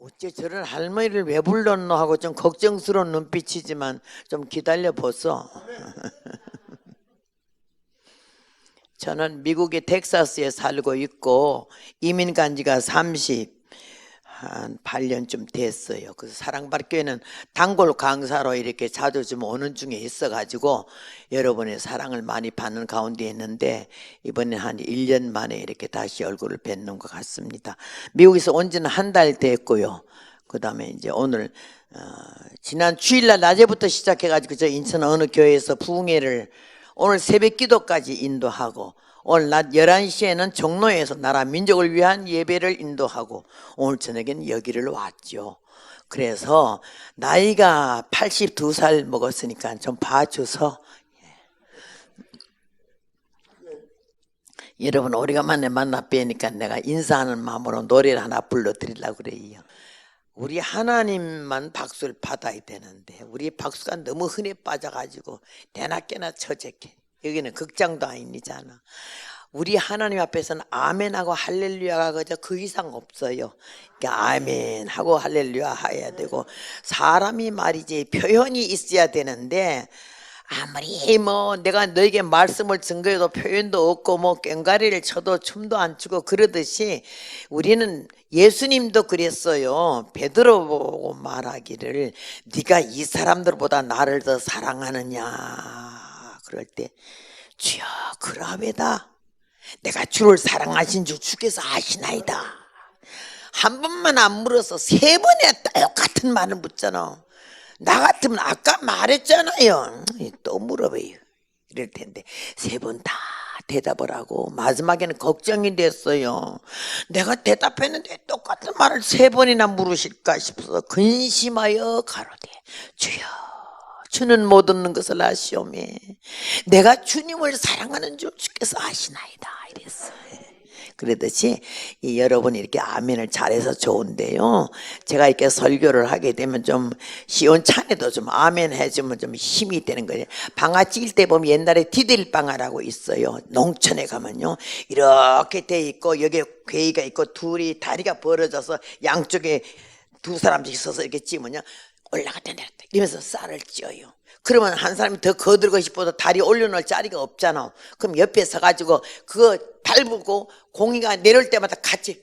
어째 저런 할머니를 왜 불렀노 하고 좀 걱정스러운 눈빛이지만 좀 기다려 보소. 저는 미국의 텍사스에 살고 있고 이민 간 지가 38년쯤 됐어요. 그래서 사랑받교회는 단골 강사로 이렇게 자주 좀 오는 중에 있어가지고 여러분의 사랑을 많이 받는 가운데 있는데 이번에 한 1년 만에 이렇게 다시 얼굴을 뵙는 것 같습니다. 미국에서 온 지는 한 달 됐고요. 그 다음에 이제 오늘 지난 주일날 낮에부터 시작해가지고 저 인천 어느 교회에서 부흥회를 오늘 새벽 기도까지 인도하고 오늘 낮 11시에는 종로에서 나라 민족을 위한 예배를 인도하고 오늘 저녁에는 여기를 왔죠. 그래서 나이가 82살 먹었으니까 좀 봐줘서 여러분 오래간만에 만나 뵈니까 내가 인사하는 마음으로 노래를 하나 불러드리려고 그래요. 우리 하나님만 박수를 받아야 되는데 우리 박수가 너무 흔해 빠져가지고 대낮게나 처제게 여기는 극장도 아니잖아. 우리 하나님 앞에서는 아멘하고 할렐루야가 그저 그 이상 없어요. 그러니까 아멘하고 할렐루야 해야 되고 사람이 말이지 표현이 있어야 되는데 아무리 뭐 내가 너에게 말씀을 증거해도 표현도 없고 뭐 꽹과리를 쳐도 춤도 안 추고 그러듯이 우리는 예수님도 그랬어요. 베드로 보고 말하기를 네가 이 사람들보다 나를 더 사랑하느냐 그럴 때 주여 그라베다 내가 주를 사랑하신 줄 주께서 아시나이다. 한 번만 안 물어서 세 번에 똑같은 말을 묻잖아. 나 같으면 아까 말했잖아요. 또 물어봐요. 이럴 텐데 세 번 다 대답을 하고 마지막에는 걱정이 됐어요. 내가 대답했는데 똑같은 말을 세 번이나 물으실까 싶어서 근심하여 가로되 주여 주는 못 얻는 것을 아시오매 내가 주님을 사랑하는 줄 주께서 아시나이다 이랬어요. 그러듯이 여러분이 이렇게 아멘을 잘해서 좋은데요. 제가 이렇게 설교를 하게 되면 좀 시원찮아도 좀 아멘 해주면 좀 힘이 되는 거예요. 방아 찔 때 보면 옛날에 디딜방아라고 있어요. 농촌에 가면요. 이렇게 돼 있고 여기에 괴이가 있고 둘이 다리가 벌어져서 양쪽에 두 사람씩 서서 이렇게 찌면요. 올라갔다 내렸다 이러면서 쌀을 쪄요. 그러면 한 사람이 더 거들고 싶어도 다리 올려놓을 자리가 없잖아. 그럼 옆에 서가지고 그거 밟고 공이가 내려올 때마다 같이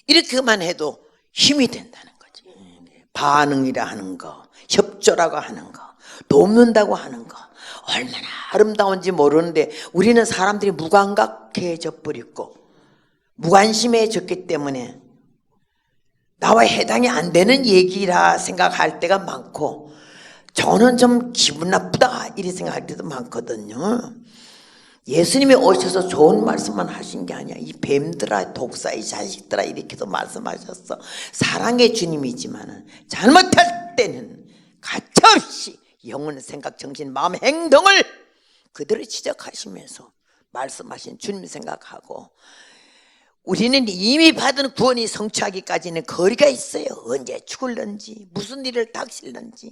이렇게만 해도 힘이 된다는 거지. 반응이라 하는 거, 협조라고 하는 거, 돕는다고 하는 거 얼마나 아름다운지 모르는데 우리는 사람들이 무감각해져 버렸고 무관심해졌기 때문에 나와 해당이 안 되는 얘기라 생각할 때가 많고 저는 좀 기분 나쁘다 이렇게 생각할 때도 많거든요. 예수님이 오셔서 좋은 말씀만 하신 게 아니야. 이 뱀들아 독사 이 자식들아 이렇게도 말씀하셨어. 사랑의 주님이지만 잘못할 때는 가차없이 영혼, 생각, 정신, 마음, 행동을 그대로 지적하시면서 말씀하신 주님 생각하고 우리는 이미 받은 구원이 성취하기까지는 거리가 있어요. 언제 죽을런지 무슨 일을 닥칠런지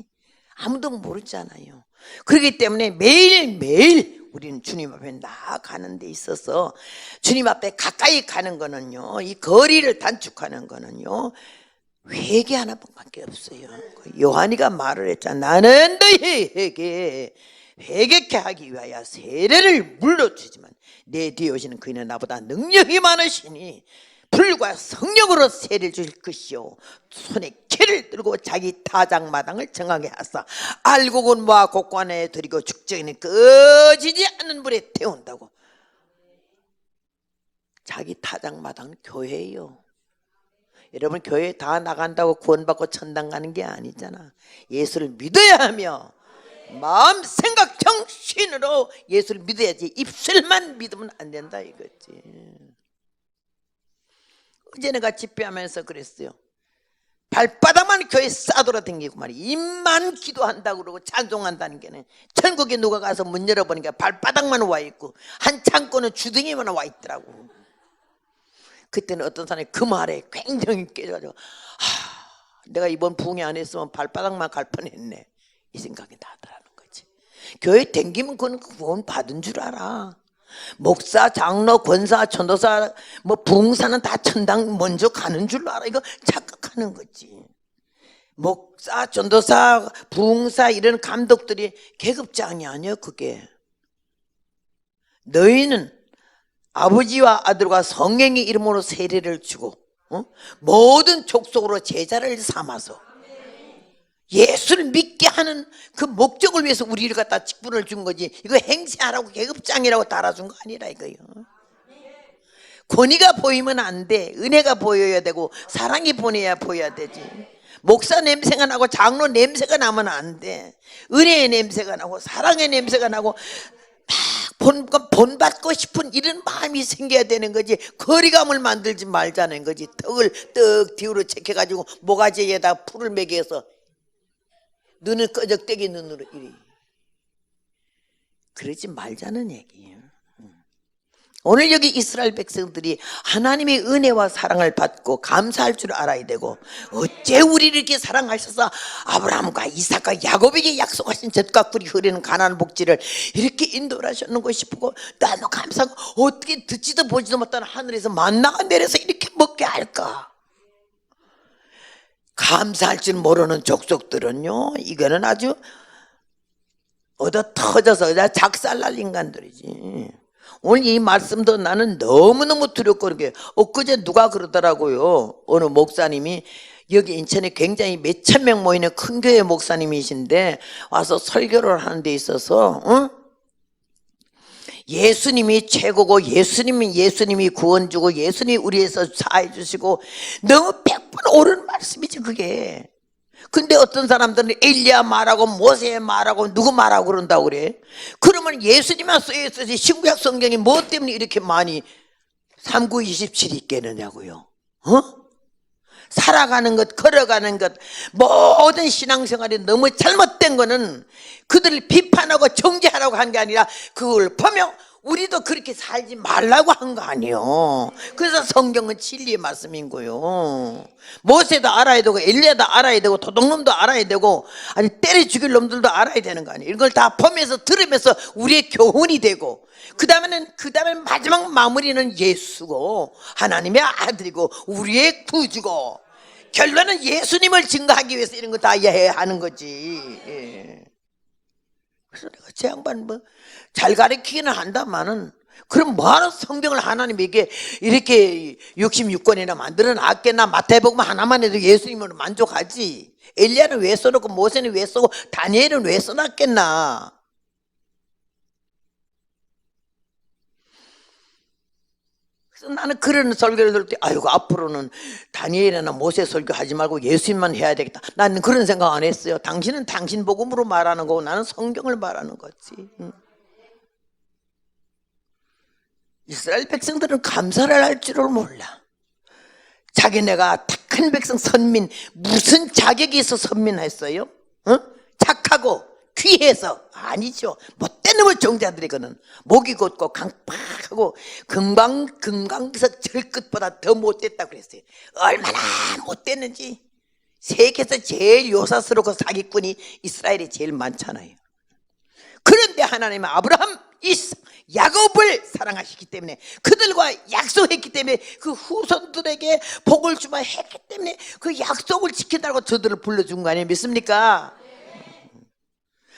아무도 모르잖아요. 그렇기 때문에 매일매일 우리는 주님 앞에 나아가는 데 있어서 주님 앞에 가까이 가는 거는요 이 거리를 단축하는 거는요 회개 하나뿐밖에 없어요. 요한이가 말을 했잖아. 나는 너희 회개케 하기 위하여 세례를 물러주지만 내 뒤에 오시는 그이는 나보다 능력이 많으시니 불과 성령으로 세례를 주실 것이요 손에 칼을 들고 자기 타작마당을 정하게 하사 알곡은 모아 곡관에 들이고 죽정이는 꺼지지 않는 불에 태운다고. 자기 타작마당은 교회예요. 여러분 교회 다 나간다고 구원받고 천당 가는 게 아니잖아. 예수를 믿어야 하며 마음, 생각, 정신으로 예수를 믿어야지 입술만 믿으면 안 된다 이거지. 어제 내가 집회하면서 그랬어요. 발바닥만 교회 싸돌아다니고 말이야. 입만 기도한다고 그러고 찬송한다는 게는 천국에 누가 가서 문 열어보니까 발바닥만 와 있고 한 창고는 주둥이만 와 있더라고. 그때는 어떤 사람이 그 말에 굉장히 깨져가지고 내가 이번 부흥회 안 했으면 발바닥만 갈 뻔했네 이 생각이 나더라는 거지. 교회 댕기면 그건 구원 받은 줄 알아. 목사, 장로, 권사, 전도사, 뭐 부흥사는 다 천당 먼저 가는 줄로 알아. 이거 착각하는 거지. 목사, 전도사, 부흥사 이런 감독들이 계급장이 아니에요. 그게 너희는 아버지와 아들과 성령의 이름으로 세례를 주고 모든 족속으로 제자를 삼아서 예수를 믿게 하는 그 목적을 위해서 우리를 갖다 직분을 준 거지. 이거 행세하라고 계급장이라고 달아준 거 아니라 이거요. 권위가 보이면 안 돼. 은혜가 보여야 되고 사랑이 보여야 되지. 목사 냄새가 나고 장로 냄새가 나면 안 돼. 은혜의 냄새가 나고 사랑의 냄새가 나고 막 본받고 싶은 이런 마음이 생겨야 되는 거지. 거리감을 만들지 말자는 거지. 턱을 떡 뒤로 체켜가지고 모가지에다 풀을 매겨서 눈을 끄적대기 눈으로 이리 그러지 말자는 얘기예요. 오늘 여기 이스라엘 백성들이 하나님의 은혜와 사랑을 받고 감사할 줄 알아야 되고, 어째 우리를 이렇게 사랑하셔서 아브라함과 이삭과 야곱에게 약속하신 젖과 꿀이 흐르는 가나안 복지를 이렇게 인도를 하셨는가 싶고, 나도 감사하고 어떻게 듣지도 보지도 못한 하늘에서 만나가 내려서 이렇게 먹게 할까. 감사할 줄 모르는 족속들은요, 이거는 아주 얻어 터져서 작살날 인간들이지. 오늘 이 말씀도 나는 너무너무 두렵고, 그렇게 엊그제 누가 그러더라고요. 어느 목사님이 여기 인천에 굉장히 몇천 명 모이는 큰 교회 목사님이신데 와서 설교를 하는 데 있어서 예수님이 최고고 예수님이 구원 주고 예수님이 우리에서 사해 주시고, 너무 100번 옳은 말씀이지 그게. 근데 어떤 사람들은 엘리야 말하고 모세 말하고 누구 말하고 그런다고 그래. 그러면 예수님만 써있어야지 신구약 성경이 뭐 때문에 이렇게 많이 3927이 있겠느냐고요. 살아가는 것, 걸어가는 것, 모든 신앙생활이 너무 잘못된 거는 그들을 비판하고 정죄하라고 한 게 아니라 그걸 보며 우리도 그렇게 살지 말라고 한 거 아니에요. 그래서 성경은 진리의 말씀인 거예요. 모세도 알아야 되고 엘리야도 알아야 되고 도둑놈도 알아야 되고 아니 때려 죽일 놈들도 알아야 되는 거 아니에요. 이걸 다 보면서 들으면서 우리의 교훈이 되고, 그 다음에 마지막 마무리는 예수고 하나님의 아들이고 우리의 구주고, 결론은 예수님을 증거하기 위해서 이런 거 다 해야 하는 거지. 그래서 내가 제 양반 잘 가르치기는 한다마는, 그럼 뭐하러 성경을 하나님에게 이렇게 66권이나 만들어 놨겠나. 마태복음 하나만 해도 예수님으로 만족하지. 엘리야는 왜 써놓고 모세는 왜 쓰고 다니엘은 왜 써놨겠나. 그래서 나는 그런 설교를 들을 때 아이고 앞으로는 다니엘이나 모세 설교하지 말고 예수님만 해야 되겠다. 나는 그런 생각 안 했어요. 당신은 당신 복음으로 말하는 거고 나는 성경을 말하는 거지. 이스라엘 백성들은 감사를 할 줄을 몰라. 자기네가 택한 백성 선민, 무슨 자격이 있어 선민했어요? 착하고 귀해서? 아니죠. 못된 놈의 종자들이거든. 목이 곧고 강팍하고 금강석 절끝보다 더 못됐다고 그랬어요. 얼마나 못됐는지. 세계에서 제일 요사스럽고 사기꾼이 이스라엘이 제일 많잖아요. 그런데 하나님은 아브라함, 이삭, 야곱을 사랑하시기 때문에, 그들과 약속했기 때문에, 그 후손들에게 복을 주마 했기 때문에 그 약속을 지킨다고 저들을 불러준 거 아니에요? 믿습니까?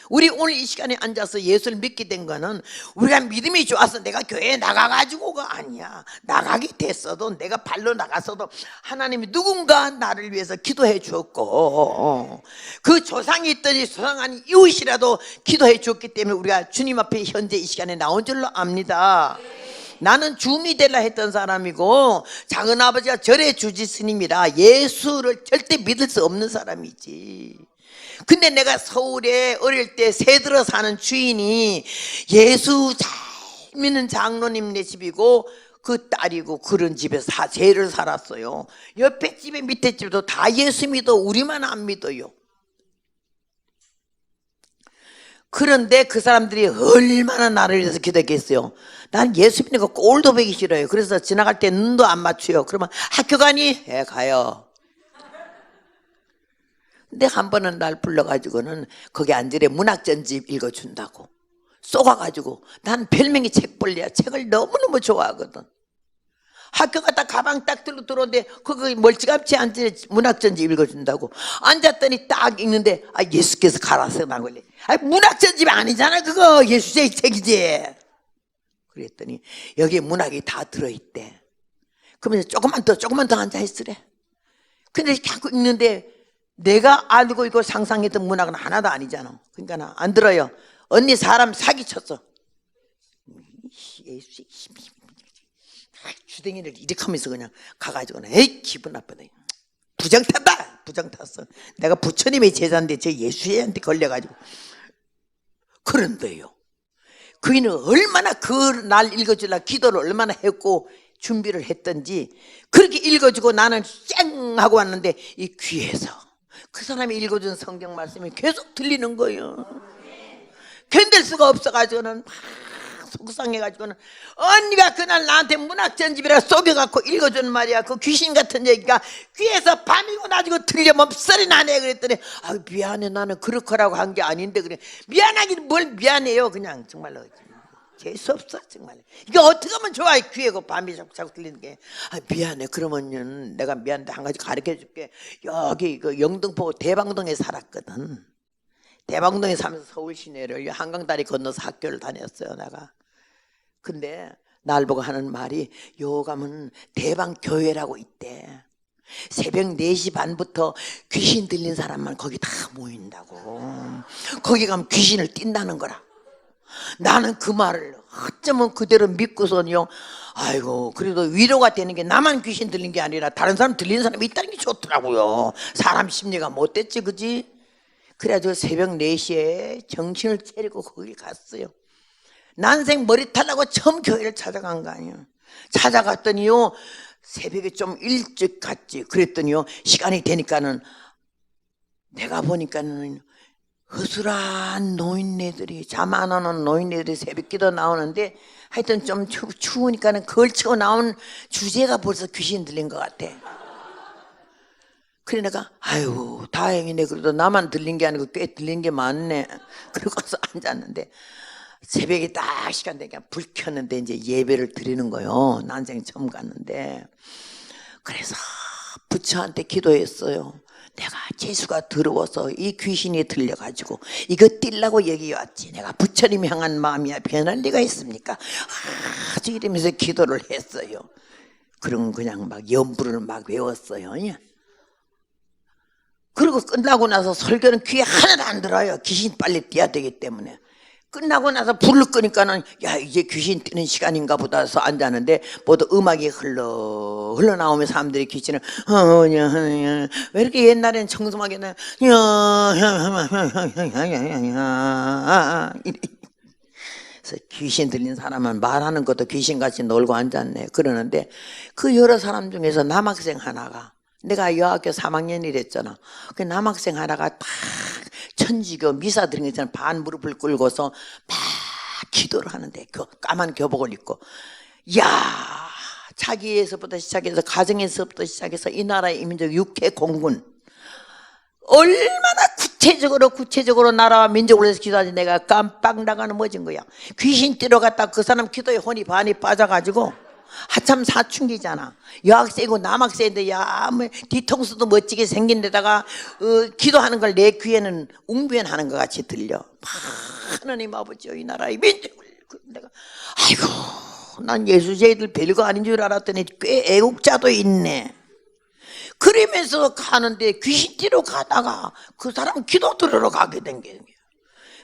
우리 오늘 이 시간에 앉아서 예수를 믿게 된 거는 우리가 믿음이 좋아서 내가 교회에 나가가지고가 아니야. 나가게 됐어도, 내가 발로 나갔어도 하나님이 누군가 나를 위해서 기도해 주었고, 그 조상이 있더니 조상 아닌 이웃이라도 기도해 주었기 때문에 우리가 주님 앞에 현재 이 시간에 나온 줄로 압니다. 나는 주미 되려 했던 사람이고 작은아버지가 절의 주지 스님이라 예수를 절대 믿을 수 없는 사람이지. 근데 내가 서울에 어릴 때 새들어 사는 주인이 예수 잘 믿는 장로님네 집이고 그 딸이고 그런 집에서 제를 살았어요. 옆에 집에 밑에 집도 다 예수 믿어. 우리만 안 믿어요. 그런데 그 사람들이 얼마나 나를 위해서 기도했겠어요. 난 예수 믿는 거 꼴도 보기 싫어요. 그래서 지나갈 때 눈도 안 맞춰요. 그러면 학교 가니? 예, 가요. 근데 한 번은 날 불러가지고는 거기 앉으래 문학전집 읽어준다고. 쏘가가지고 난 별명이 책벌레야. 책을 너무너무 좋아하거든. 학교 갔다 가방 딱 들고 들어오는데 그거 멀찌감치 앉아 문학전지 읽어준다고 앉았더니 딱 읽는데 예수께서 가라서 난 걸래. 문학전집이 아니잖아. 그거 예수의 책이지. 그랬더니 여기에 문학이 다 들어있대. 그러면서 조금만 더 앉아있으래. 근데 자꾸 읽는데 내가 알고 있고 상상했던 문학은 하나도 아니잖아. 그러니까 나 안 들어요. 언니 사람 사기쳤어. 예수의 힘이 주댕이를 이렇게 하면서 그냥 가가지고 에이 기분 나쁘다. 부정 탔어. 내가 부처님의 제자인데 저 예수한테 걸려가지고. 그런데요, 그이는 얼마나 그 날 읽어주려 기도를 얼마나 했고 준비를 했던지 그렇게 읽어주고 나는 쌩 하고 왔는데 이 귀에서 그 사람이 읽어준 성경 말씀이 계속 들리는 거예요. 견딜 수가 없어가지고는 막 속상해가지고는 언니가 그날 나한테 문학전집이라 속여갖고 읽어준 말이야. 그 귀신 같은 얘기가 귀에서 밤이고 낮이고 들려면 썰이 나네. 그랬더니 미안해, 나는 그렇게라고 한 게 아닌데. 그래, 미안하긴 뭘 미안해요. 그냥 정말로 재수없어 정말. 이게 어떻게 하면 좋아. 귀에고 밤이 자꾸 들리는 게. 미안해. 그러면 내가 미안한데 한 가지 가르쳐줄게. 여기 그 영등포 대방동에 살았거든. 대방동에 살면서 서울 시내를 한강다리 건너서 학교를 다녔어요 내가. 근데 날 보고 하는 말이 요 가면 대방교회라고 있대. 새벽 4시 반부터 귀신 들린 사람만 거기 다 모인다고. 거기 가면 귀신을 띈다는 거라. 나는 그 말을 어쩌면 그대로 믿고서는요, 아이고 그래도 위로가 되는 게 나만 귀신 들린 게 아니라 다른 사람 들리는 사람이 있다는 게 좋더라고요. 사람 심리가 못됐지, 그지? 그래가지고 새벽 4시에 정신을 차리고 거기 갔어요. 난생 머리 타려고 처음 교회를 찾아간 거 아니에요. 찾아갔더니요, 새벽에 좀 일찍 갔지. 그랬더니요, 시간이 되니까는 내가 보니까는 허술한 노인네들이, 잠 안 오는 노인네들이 새벽 기도 나오는데 하여튼 좀 추우니까는 걸치고 나온 주제가 벌써 귀신 들린 것 같아. 그래 내가 아유 다행이네. 그래도 나만 들린 게 아니고 꽤 들린 게 많네. 그러고서 앉았는데 새벽에 딱 시간 되니까 불 켰는데 이제 예배를 드리는 거요. 난생 처음 갔는데. 그래서 부처한테 기도했어요. 내가 재수가 더러워서 이 귀신이 들려가지고 이거 뛸라고 여기 왔지. 내가 부처님 향한 마음이야 변할 리가 있습니까? 아주 이러면서 기도를 했어요. 그럼 그냥 막 연부를 막 외웠어요. 그리고 끝나고 나서 설교는 귀에 하나도 안 들어요. 귀신 빨리 띄어야 되기 때문에. 끝나고 나서 불을 끄니까는 야 이제 귀신 뛰는 시간인가 보다 해서 앉았는데 모두 음악이 흘러나오면 사람들이 귀신을 왜 이렇게 옛날에는 청소하게는 그래서 귀신 들린 사람은 말하는 것도 귀신같이 놀고 앉았네. 그러는데 그 여러 사람 중에서 남학생 하나가, 내가 여학교 3학년이랬잖아. 그 남학생 하나가 딱 천주교 미사 드린 거 있잖아. 반 무릎을 꿇고서 막 기도를 하는데 까만 교복을 입고, 야 자기에서부터 시작해서 가정에서부터 시작해서 이 나라의 이민족 육해 공군 얼마나 구체적으로 나라와 민족을 위해서 기도하지. 내가 깜빡 나가는 멋진 거야. 귀신 뛰러 갔다 그 사람 기도에 혼이 반이 빠져가지고 하참 사춘기잖아. 여학생이고 남학생인데 야 뭐 뒤통수도 멋지게 생긴 데다가 기도하는 걸 내 귀에는 웅변하는 것 같이 들려. 하나님 아버지여 이 나라의 민족을. 내가 아이고 난 예수제이들 별거 아닌 줄 알았더니 꽤 애국자도 있네. 그러면서 가는데 귀신띠로 가다가 그 사람 기도 들으러 가게 된 거예요.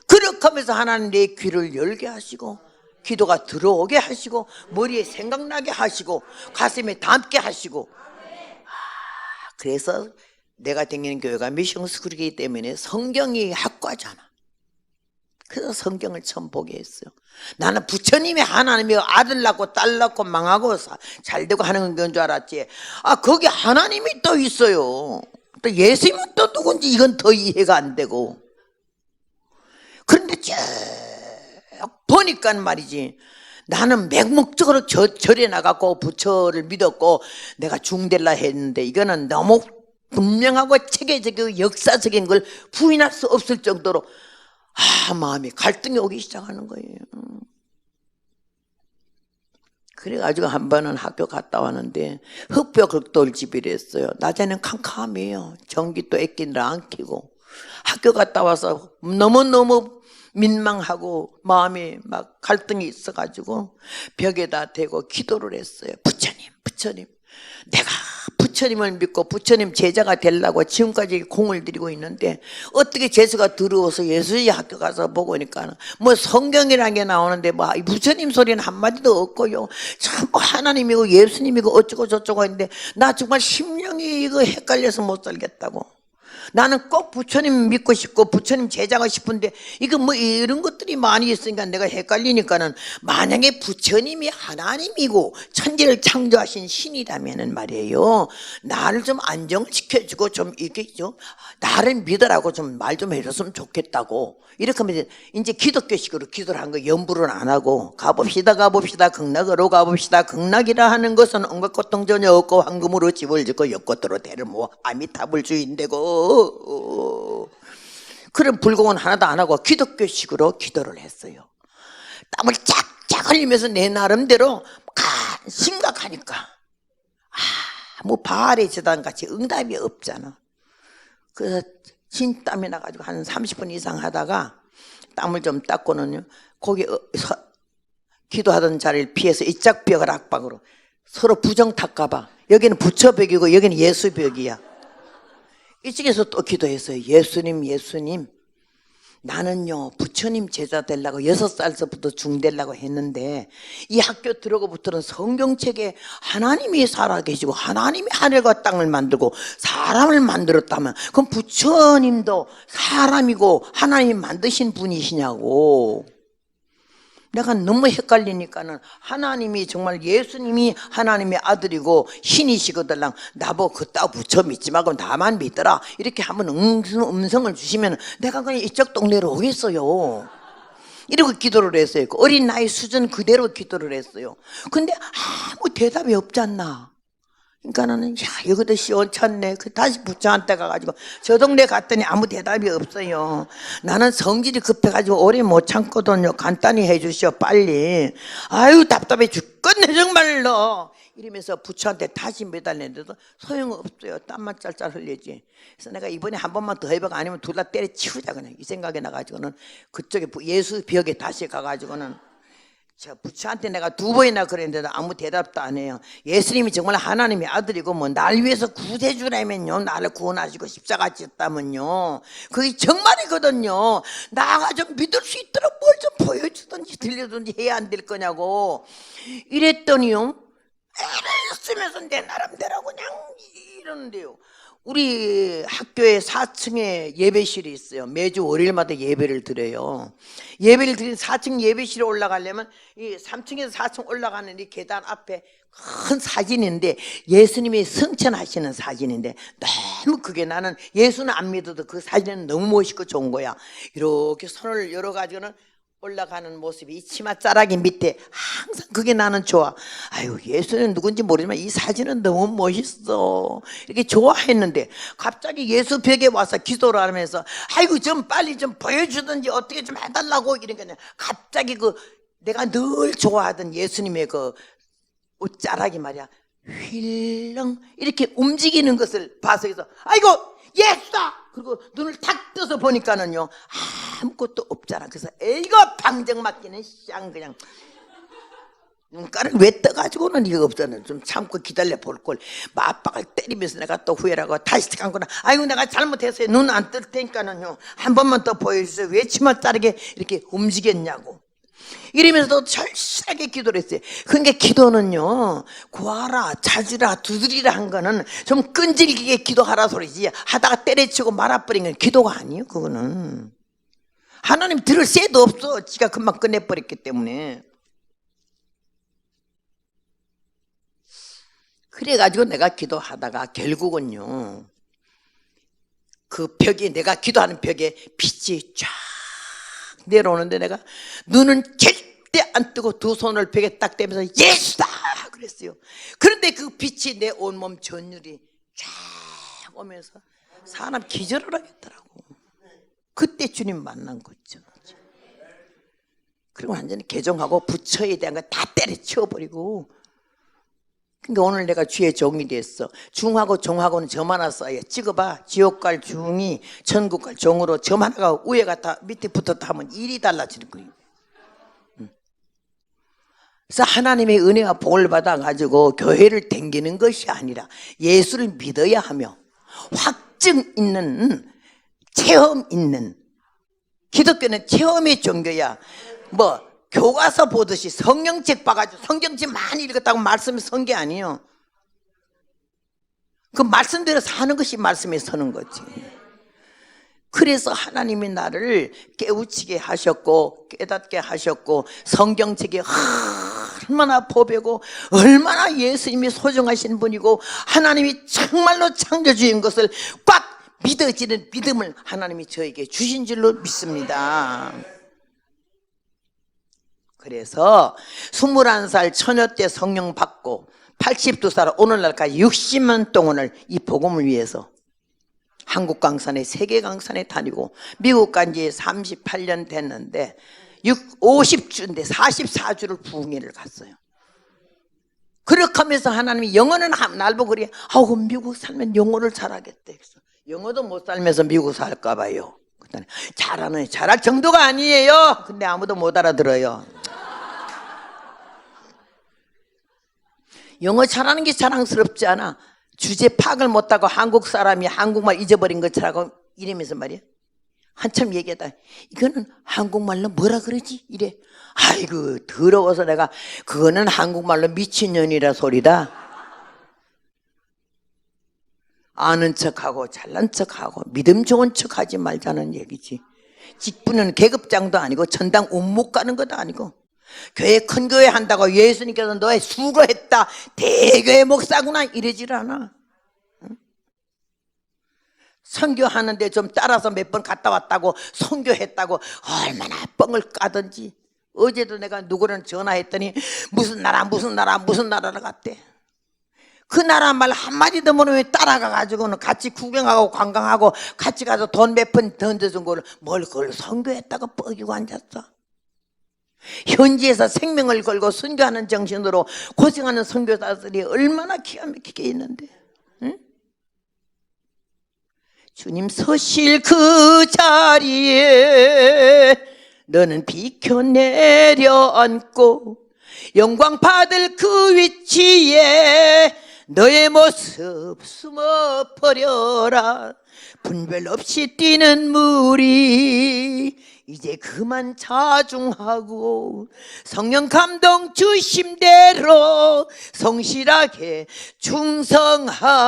그렇게 하면서 하나님 내 귀를 열게 하시고 기도가 들어오게 하시고 머리에 생각나게 하시고 가슴에 담게 하시고. 그래서 내가 다니는 교회가 미션 스쿨이기 때문에 성경이 학과잖아. 그래서 성경을 처음 보게 했어요. 나는 부처님이 하나님이 아들 낳고 딸 낳고 망하고 잘 되고 하는 건 줄 알았지. 거기 하나님이 또 있어요. 또 예수님은 또 누군지 이건 더 이해가 안 되고. 그런데 쭉 보니까 말이지, 나는 맹목적으로 절에 나갔고 부처를 믿었고 내가 중될라 했는데 이거는 너무 분명하고 체계적이고 역사적인 걸 부인할 수 없을 정도로 마음이 갈등이 오기 시작하는 거예요. 그래가지고 한 번은 학교 갔다 왔는데 흙벽 긁돌집이랬어요. 낮에는 캄캄해요. 전기도 애끼느라 안 켜고. 학교 갔다 와서 너무너무 민망하고 마음이 막 갈등이 있어가지고 벽에다 대고 기도를 했어요. 부처님, 내가 부처님을 믿고 부처님 제자가 되려고 지금까지 공을 들이고 있는데 어떻게 재수가 들어와서 예수의 학교 가서 보고 오니까 뭐 성경이라는 게 나오는데 뭐 부처님 소리는 한마디도 없고요. 참 하나님이고 예수님이고 어쩌고 저쩌고 했는데 나 정말 심령이 이거 헷갈려서 못 살겠다고. 나는 꼭 부처님 믿고 싶고 부처님 제자가 싶은데 이거 뭐 이런 것들이 많이 있으니까 내가 헷갈리니까는 만약에 부처님이 하나님이고 천지를 창조하신 신이라면은 말이에요, 나를 좀 안정을 시켜주고 좀 이렇게 좀 나를 믿으라고 좀 말 좀 해줬으면 좋겠다고. 이렇게 하면 이제 기독교식으로 기도를 한 거 염불은 안 하고 가봅시다 극락으로 가봅시다. 극락이라 하는 것은 온갖 고통 전혀 없고 황금으로 집을 짓고 옆것으로 대를 모아 아미타불 주인되고 그런 불공은 하나도 안 하고 기독교식으로 기도를 했어요. 땀을 쫙쫙 흘리면서 내 나름대로 심각하니까 뭐 바알의 재단같이 응답이 없잖아. 그래서 진땀이 나가지고 한 30분 이상 하다가 땀을 좀 닦고는요, 거기 기도하던 자리를 피해서 이짝 벽을 악방으로 서로 부정 탓까봐. 여기는 부처벽이고 여기는 예수벽이야. 이쪽에서 또 기도했어요. 예수님, 나는요 부처님 제자 되려고 6살서부터 중되려고 했는데 이 학교 들어가부터는 성경책에 하나님이 살아계시고 하나님이 하늘과 땅을 만들고 사람을 만들었다면 그럼 부처님도 사람이고 하나님 만드신 분이시냐고. 내가 너무 헷갈리니까는 하나님이 정말 예수님이 하나님의 아들이고 신이시거든 나보고 그따 부처 믿지 말고 나만 믿더라 이렇게 한번 음성을 주시면 내가 그냥 이쪽 동네로 오겠어요. 이러고 기도를 했어요. 그 어린 나이 수준 그대로 기도를 했어요. 근데 아무 대답이 없지 않나. 그러니까는 이것도 시원찮네. 다시 부처한테 가가지고 저 동네 갔더니 아무 대답이 없어요. 나는 성질이 급해가지고 오래 못 참거든요. 간단히 해주시오 빨리. 아유 답답해 죽겠네 정말로. 이러면서 부처한테 다시 매달렸는데도 소용없어요. 땀만 짤짤 흘리지. 그래서 내가 이번에 한 번만 더 해보고 아니면 둘 다 때려치우자 그냥 이 생각이 나가지고는 그쪽에 예수 벽에 다시 가가지고는 저 부처한테 내가 2번이나 그랬는데도 아무 대답도 안 해요. 예수님이 정말 하나님의 아들이고 뭐 날 위해서 구세주라면요, 나를 구원하시고 십자가 지었다면요, 그게 정말이거든요. 나가 좀 믿을 수 있도록 뭘 좀 보여주든지 들려주든지 해야 안 될 거냐고 이랬더니요, 애를 쓰면서 내 나름대로 그냥 이러는데요. 우리 학교에 4층에 예배실이 있어요. 매주 월요일마다 예배를 드려요. 예배를 드린 4층 예배실에 올라가려면 이 3층에서 4층 올라가는 이 계단 앞에 큰 사진인데 예수님이 승천하시는 사진인데 너무 그게 나는 예수는 안 믿어도 그 사진은 너무 멋있고 좋은 거야. 이렇게 손을 열어가지고는 올라가는 모습이 이 치마 자락이 밑에 항상 그게 나는 좋아. 아유 예수는 누군지 모르지만 이 사진은 너무 멋있어. 이렇게 좋아했는데 갑자기 예수 벽에 와서 기도를 하면서 아이고 좀 빨리 좀 보여주든지 어떻게 좀 해달라고 이러니까 갑자기 그 내가 늘 좋아하던 예수님의 그 옷자락이 말이야 휠렁 이렇게 움직이는 것을 봐서 그래서 아이고 예수다! 그리고 눈을 탁 떠서 보니까는요 아무것도 없잖아. 그래서 이거 방정 맞기는 쌍 그냥 눈가를 왜 떠가지고는 이거 없잖아. 좀 참고 기다려 볼걸. 맞박을 때리면서 내가 또 후회라고 다시 감거나 아이고 내가 잘못했어요. 눈 안 뜰 테니까는요 한 번만 더 보여주세요. 왜 치마 자르게 이렇게 움직였냐고 이러면서도 절실하게 기도를 했어요. 그러니까 기도는요 구하라 찾으라 두드리라 한 거는 좀 끈질기게 기도하라 소리지 하다가 때려치고 말아버린 건 기도가 아니에요. 그거는 하나님 들을 새도 없어. 지가 금방 끝내버렸기 때문에. 그래가지고 내가 기도하다가 결국은요 그 벽에 내가 기도하는 벽에 빛이 쫙 내려오는데 내가 눈은 절대 안 뜨고 두 손을 벽에 딱 대면서 예수다 그랬어요. 그런데 그 빛이 내 온몸 전율이 쫙 오면서 사람 기절을 하겠더라고. 그때 주님 만난 거죠. 그리고 완전히 개종하고 부처에 대한 거 다 때려치워버리고. 그러니까 오늘 내가 주의 종이 됐어. 중하고 종하고는 점 하나 써요. 찍어봐. 지옥 갈 중이 천국 갈 종으로 점 하나가 위에 갔다 밑에 붙었다 하면 일이 달라지는 거예요. 그래서 하나님의 은혜와 복을 받아가지고 교회를 댕기는 것이 아니라 예수를 믿어야 하며 확증 있는, 체험 있는, 기독교는 체험의 종교야. 뭐 교과서 보듯이 성경책 봐가지고 성경책 많이 읽었다고 말씀이 선 게 아니에요. 그 말씀대로 사는 것이 말씀에 서는 거지. 그래서 하나님이 나를 깨우치게 하셨고 깨닫게 하셨고 성경책에 얼마나 보배고 얼마나 예수님이 소중하신 분이고 하나님이 정말로 창조주인 것을 꽉 믿어지는 믿음을 하나님이 저에게 주신 줄로 믿습니다. 그래서 21살 처녀 때 성령 받고 82살 오늘날까지 60년 동안을 이 복음을 위해서 한국 강산에 세계 강산에 다니고 미국 간 지 38년 됐는데 50주인데 44주를 부흥회를 갔어요. 그렇게 하면서 하나님이 영어는 날 보고 그래. 아우 미국 살면 영어를 잘하겠대. 그래서 영어도 못 살면서 미국 살까 봐요. 그랬더니 잘할 정도가 아니에요. 근데 아무도 못 알아들어요. 영어 잘하는 게 자랑스럽지 않아. 주제 파악을 못하고 한국 사람이 한국말 잊어버린 것처럼 이러면서 말이야. 한참 얘기하다 이거는 한국말로 뭐라 그러지? 이래. 아이고 더러워서 내가 그거는 한국말로 미친년이라 소리다. 아는 척하고 잘난 척하고 믿음 좋은 척하지 말자는 얘기지. 직분은 계급장도 아니고 전당 운목 가는 것도 아니고 교회 큰 교회 한다고 예수님께서 너의 수고했다 대교회 목사구나 이러질 않아. 응? 선교하는데 좀 따라서 몇 번 갔다 왔다고 선교했다고 얼마나 뻥을 까든지. 어제도 내가 누구를 전화했더니 무슨 나라를 갔대. 그 나라 말 한마디도 모르면 따라가가지고는 같이 구경하고 관광하고 같이 가서 돈 몇 푼 던져준 거를 뭘 그걸 선교했다고 뻐기고 앉았어. 현지에서 생명을 걸고 선교하는 정신으로 고생하는 선교사들이 얼마나 기가 막히게 있는데. 응? 주님 서실 그 자리에 너는 비켜 내려앉고 영광 받을 그 위치에 너의 모습 숨어버려라. 분별 없이 뛰는 무리 이제 그만 자중하고 성령 감동 주심대로 성실하게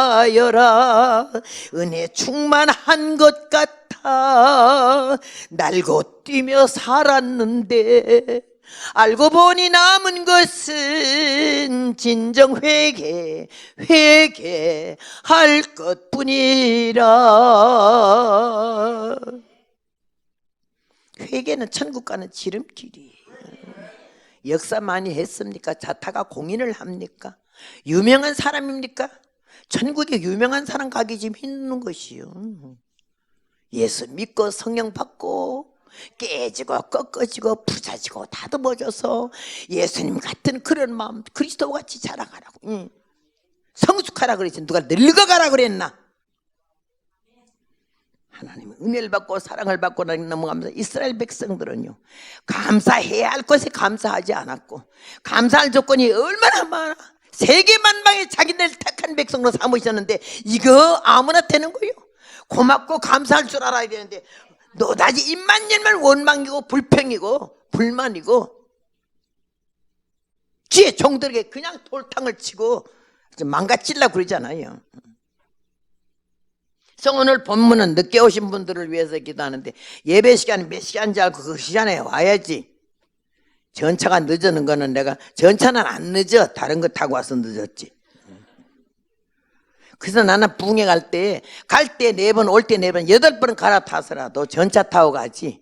충성하여라. 은혜 충만한 것 같아 날고 뛰며 살았는데 알고 보니 남은 것은 진정 회개할 것뿐이라. 회개는 천국 가는 지름길이에요. 역사 많이 했습니까? 자타가 공인을 합니까? 유명한 사람입니까? 천국에 유명한 사람 가기 좀 힘든 것이요. 예수 믿고 성령 받고 깨지고 꺾어지고 부서지고 다듬어져서 예수님 같은 그런 마음 그리스도같이 자라가라고. 성숙하라 그랬지 누가 늙어가라 그랬나? 하나님은 은혜를 받고 사랑을 받고 넘어가면서 이스라엘 백성들은요 감사해야 할 것에 감사하지 않았고 감사할 조건이 얼마나 많아. 세계 만방에 자기들 택한 백성으로 삼으셨는데 이거 아무나 되는 거예요. 고맙고 감사할 줄 알아야 되는데 노다지 입만 열면 원망이고 불평이고 불만이고 주의 종들에게 그냥 돌탕을 치고 망가뜨리려고 그러잖아요. 그래서 오늘 본문은 늦게 오신 분들을 위해서 기도하는데 예배 시간이 몇 시간인지 알고 그 시간에 와야지. 전차가 늦어는 거는 내가 전차는 안 늦어. 다른 거 타고 와서 늦었지. 그래서 나는 부흥회 갈 때 4번 올 때 4번 8번 갈아타서라도 전차 타고 가지.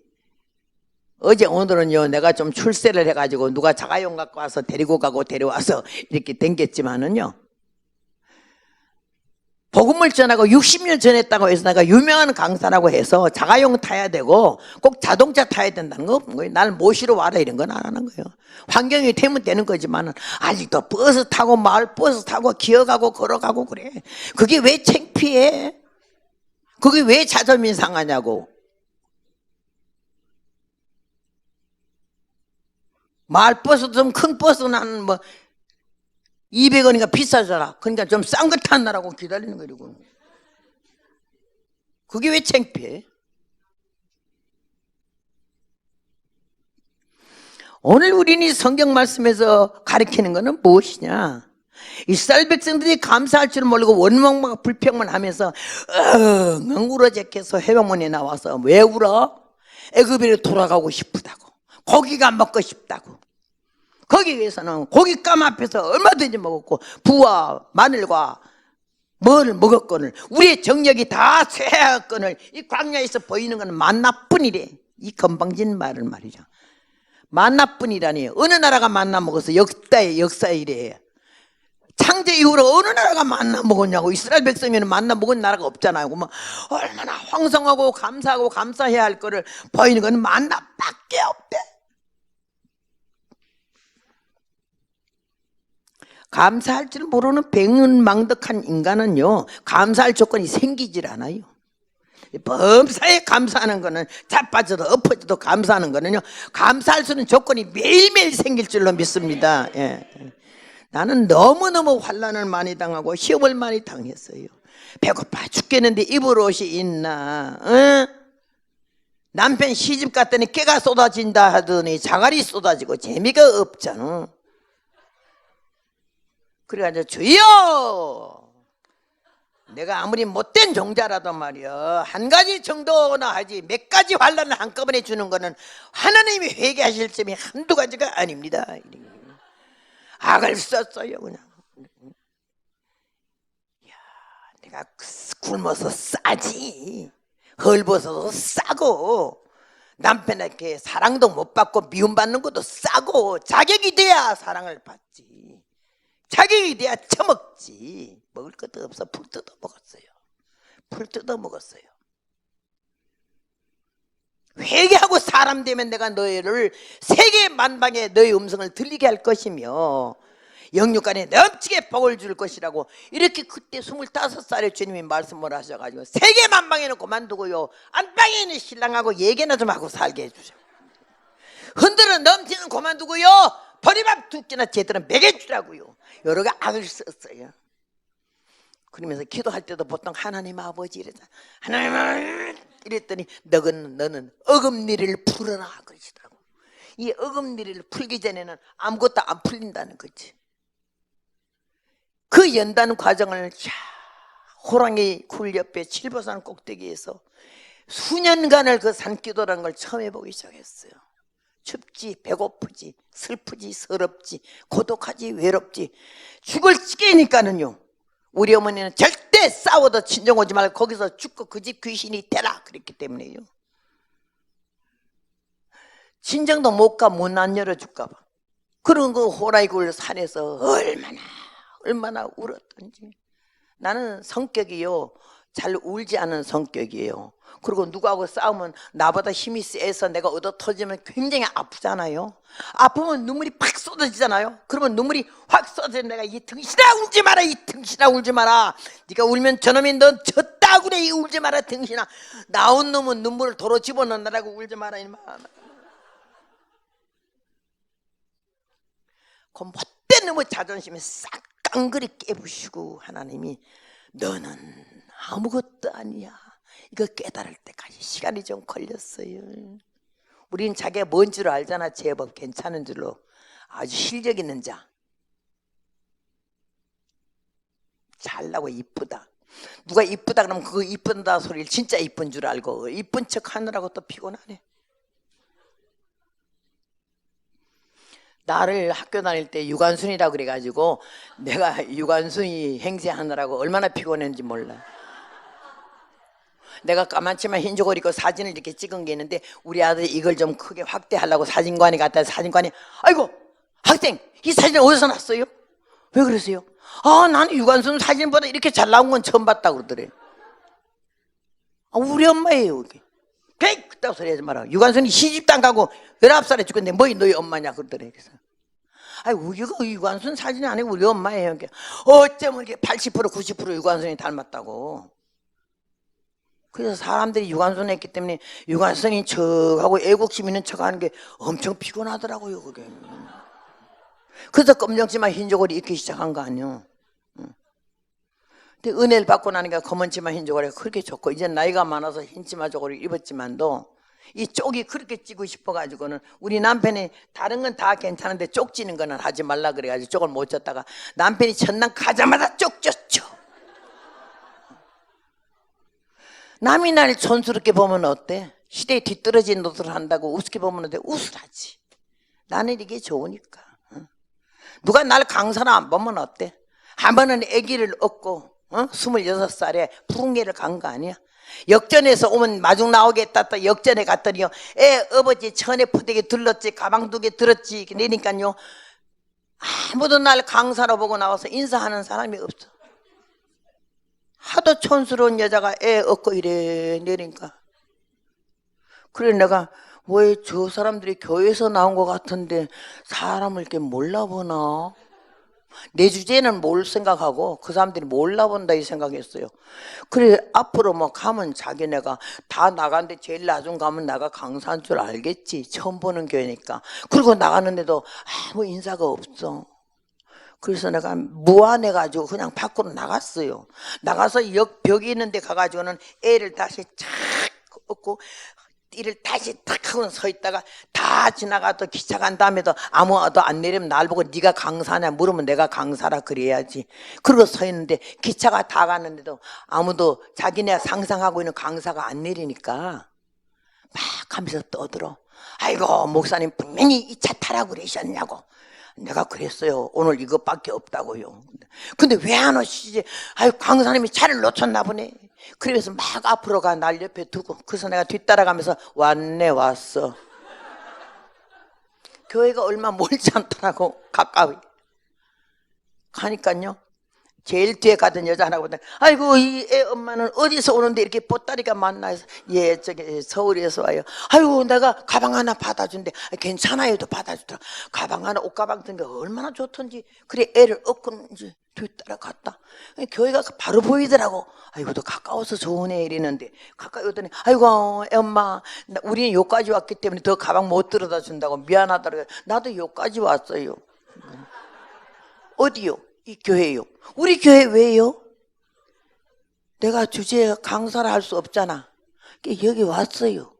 어제 오늘은요 내가 좀 출세를 해가지고 누가 자가용 갖고 와서 데리고 가고 데려와서 이렇게 댕겼지만은요 복음을 전하고 60년 전했다고 해서 내가 유명한 강사라고 해서 자가용 타야 되고 꼭 자동차 타야 된다는 거 없는 거예요. 날 모시러 와라 이런 건 안 하는 거예요. 환경이 되면 되는 거지만 아직도 버스 타고 마을 버스 타고 기어가고 걸어가고 그래. 그게 왜 창피해? 그게 왜 자존심이 상하냐고. 마을 버스 좀 큰 버스는 한 뭐 200원인가 비싸잖아. 그러니까 좀 싼 거 타느라고 기다리는 거리고. 그게 왜 창피해? 오늘 우리는 성경 말씀에서 가르치는 것은 무엇이냐? 이스라엘 백성들이 감사할 줄 모르고 원망과 불평만 하면서 엉엉 울어제껴서 해방문에 나와서 왜 울어? 애굽으로 돌아가고 싶다고, 고기가 먹고 싶다고. 거기 위해서는 고깃감 앞에서 얼마든지 먹었고 부와 마늘과 뭘 먹었거늘 우리의 정력이 다 쇠하거늘 이 광야에서 보이는 건 만나뿐이래. 이 건방진 말을 말이죠. 만나뿐이라니. 어느 나라가 만나 먹어서 역사에 이래. 창제 이후로 어느 나라가 만나 먹었냐고. 이스라엘 백성이면 만나 먹은 나라가 없잖아요. 그러면 얼마나 황성하고 감사하고 감사해야 할 거를 보이는 건 만나밖에 없대. 감사할 줄 모르는 배은망덕한 인간은요, 감사할 조건이 생기질 않아요. 범사에 감사하는 거는 자빠져도 엎어져도 감사하는 거는요, 감사할 수 있는 조건이 매일매일 생길 줄로 믿습니다. 예. 나는 너무너무 환난을 많이 당하고 시험을 많이 당했어요. 배고파 죽겠는데 입을 옷이 있나? 남편 시집 갔더니 깨가 쏟아진다 하더니 자갈이 쏟아지고 재미가 없잖아. 그래가지고 주여, 내가 아무리 못된 종자라도 말이야 한 가지 정도나 하지 몇 가지 환난을 한꺼번에 주는 거는 하나님이 회개하실 점이 한두 가지가 아닙니다. 악을 썼어요 그냥. 야, 내가 굶어서 싸지, 헐벗어서 싸고 남편에게 사랑도 못 받고 미움받는 것도 싸고 자격이 돼야 사랑을 받지. 자격이 돼야 처먹지. 먹을 것도 없어 풀 뜯어 먹었어요. 풀 뜯어 먹었어요. 회개하고 사람 되면 내가 너희를 세계 만방에 너희 음성을 들리게 할 것이며 영육간에 넘치게 복을 줄 것이라고 이렇게 그때 25살에 주님이 말씀을 하셔가지고 세계 만방에는 그만두고요 안방에 있는 신랑하고 얘기나 좀 하고 살게 해주세요. 흔들어 넘치는 그만두고요 보리밥 2끼나 제대로 먹여주라고요. 여러 가지 악을 썼어요. 그러면서 기도할 때도 보통 하나님 아버지 이러자. 하나님 이랬더니 너는 어금니를 풀어라 그러시더라고. 이 어금니를 풀기 전에는 아무것도 안 풀린다는 거지. 그 연단 과정을 호랑이 굴 옆에 칠보산 꼭대기에서 수년간을 그 산기도라는 걸 처음 해보기 시작했어요. 춥지, 배고프지, 슬프지, 서럽지, 고독하지, 외롭지. 죽을 지게니까는요 우리 어머니는 절대 싸워도 친정 오지 말고 거기서 죽고 그 집 귀신이 되라 그랬기 때문에요. 친정도 못 가, 문 안 열어줄까 봐. 그런 그 호라이굴 산에서 얼마나 울었던지. 나는 성격이요 잘 울지 않은 성격이에요. 그리고 누구하고 싸우면 나보다 힘이 세서 내가 얻어 터지면 굉장히 아프잖아요. 아프면 눈물이 팍 쏟아지잖아요. 그러면 눈물이 확 쏟아져. 내가 이 등신아 울지 마라, 이 등신아 울지 마라. 네가 울면 저놈이 너 졌다 그래, 이 울지 마라 등신아. 나온 놈은 눈물을 도로 집어넣느라고 울지 마라 이놈아. 그 못된 놈의 자존심을 싹 깡그리 깨부시고 하나님이 너는 아무것도 아니야. 이거 깨달을 때까지 시간이 좀 걸렸어요. 우린 자기가 뭔 줄 알잖아. 제법 괜찮은 줄로. 아주 실력 있는 자. 잘나고 이쁘다. 누가 이쁘다 그러면 그 이쁜다 소리를 진짜 이쁜 줄 알고 이쁜 척 하느라고 또 피곤하네. 나를 학교 다닐 때 유관순이라고 그래가지고 내가 유관순이 행세하느라고 얼마나 피곤했는지 몰라. 내가 까만치만 흰 저고리 입고 사진을 이렇게 찍은 게 있는데 우리 아들이 이걸 좀 크게 확대하려고 사진관에 갔다 사진관이 아이고 학생 이 사진을 어디서 났어요? 왜 그러세요? 나는 유관순 사진보다 이렇게 잘 나온 건 처음 봤다 그러더래. 우리 엄마예요 이게. 그따구 소리 하지 마라. 유관순이 시집도 안 가고 19살에 죽었는데 뭐이 너희 엄마냐 그러더래. 그래서 우리가 유관순 사진이 아니고 우리 엄마예요. 어쩌면 이렇게 80% 90% 유관순이 닮았다고. 그래서 사람들이 유관순 했기 때문에 유관순이 척하고 애국심 있는 척하는 게 엄청 피곤하더라고요 그게. 그래서 검정치마 흰저고리 입기 시작한 거 아니요. 근데 은혜를 받고 나니까 검은치마 흰저고리가 그렇게 좋고, 이제 나이가 많아서 흰치마 저고리 입었지만도 이 쪽이 그렇게 찌고 싶어가지고는 우리 남편이 다른 건 다 괜찮은데 쪽 찌는 거는 하지 말라 그래가지고 쪽을 못 쪘다가 남편이 첫날 가자마자 쪽 쪘죠. 남이 날 촌스럽게 보면 어때? 시대에 뒤떨어진 노릇을 한다고 우습게 보면 어때? 우스라지. 나는 이게 좋으니까. 누가 날 강사로 안 보면 어때? 한 번은 아기를 얻고 26살에 풍계를 간 거 아니야? 역전에서 오면 마중 나오겠다. 또 역전에 갔더니요, 아버지 천에 푸대기 들렀지, 가방 2개 들었지. 그러니까요, 아무도 날 강사로 보고 나와서 인사하는 사람이 없어. 하도 촌스러운 여자가 애 얻고 이래 내니까. 그래 내가 왜 저 사람들이 교회에서 나온 것 같은데 사람을 이렇게 몰라보나? 내 주제는 뭘 생각하고 그 사람들이 몰라본다 이 생각했어요. 그래 앞으로 뭐 가면 자기네가 다 나가는데 제일 나중 가면 내가 강사한 줄 알겠지. 처음 보는 교회니까. 그리고 나가는데도 아무 인사가 없어. 그래서 내가 무안해가지고 그냥 밖으로 나갔어요. 나가서 역 벽이 있는데 가가지고는 애를 다시 착 얻고 띠를 다시 탁 하고 서 있다가 다 지나가도 기차 간 다음에도 아무도 안 내리면 날 보고 네가 강사냐 물으면 내가 강사라 그래야지. 그러고 서 있는데 기차가 다 갔는데도 아무도 자기네 상상하고 있는 강사가 안 내리니까 막 하면서 떠들어. 아이고 목사님 분명히 이 차 타라고 그러셨냐고. 내가 그랬어요. 오늘 이것밖에 없다고요. 근데 왜 안 오시지? 아유 강사님이 차를 놓쳤나 보네. 그래서 막 앞으로 가 날 옆에 두고. 그래서 내가 뒤따라가면서 왔네 왔어. 교회가 얼마 멀지 않더라고. 가까이 가니까요, 제일 뒤에 가던 여자 하나 보다 아이고 이 애 엄마는 어디서 오는데 이렇게 보따리가 많나 해서 예 저기 서울에서 와요. 아이고 내가 가방 하나 받아준대. 괜찮아요. 또 받아주더라. 가방 하나 옷가방 든 게 얼마나 좋던지. 그래 애를 업고는지 뒤따라갔다. 교회가 바로 보이더라고. 아이고 또 가까워서 좋으네 이랬는데 가까이 오더니 아이고 애 엄마 우리는 여기까지 왔기 때문에 더 가방 못 들어다 준다고 미안하더라고요. 나도 여기까지 왔어요. 어디요? 이 교회요. 우리 교회 왜요? 내가 주제에 강사를 할 수 없잖아. 여기 왔어요.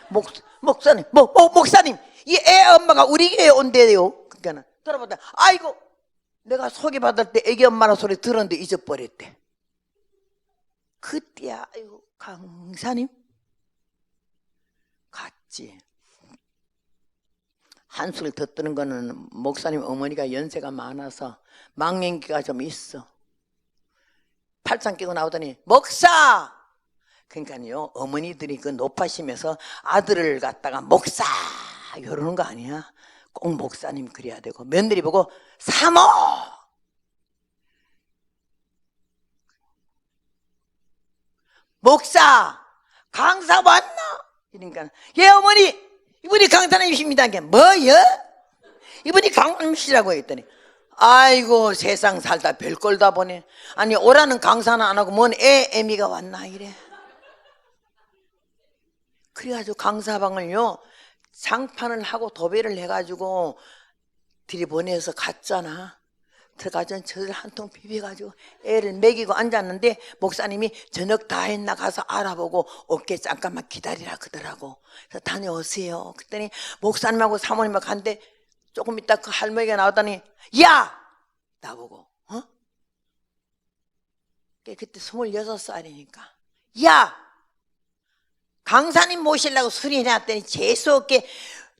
목사님, 목사님, 이 애 엄마가 우리 교회에 온대요. 그러니까 들어보다 아이고 내가 소개받을 때 애기 엄마라 소리 들었는데 잊어버렸대. 그때야 아이고 강사님 갔지. 한술 더 뜨는 거는 목사님 어머니가 연세가 많아서 망연기가 좀 있어. 팔짱 끼고 나오더니 목사! 그러니까요 어머니들이 그 높아심에서 아들을 갖다가 목사! 이러는 거 아니야. 꼭 목사님 그래야 되고 며느리 보고 사모! 목사! 강사 왔나? 그러니까 예 어머니! 이분이 강사님이십니다. 뭐요? 이분이 강사님이시라고 했더니 아이고 세상 살다 별걸 다 보네. 아니 오라는 강사는 안 하고 뭔 애미가 왔나 이래. 그래가지고 강사방을요 장판을 하고 도배를 해가지고 들이보내서 갔잖아. 들어가서 젖을 한 통 비벼가지고 애를 먹이고 앉았는데 목사님이 저녁 다 했나 가서 알아보고 어깨 잠깐만 기다리라 그러더라고. 그래서 다녀오세요. 그랬더니 목사님하고 사모님하고 간데 조금 있다 그 할머니가 나오더니 야! 나보고 그때 26살이니까 야! 강사님 모시려고 술이 났더니 재수없게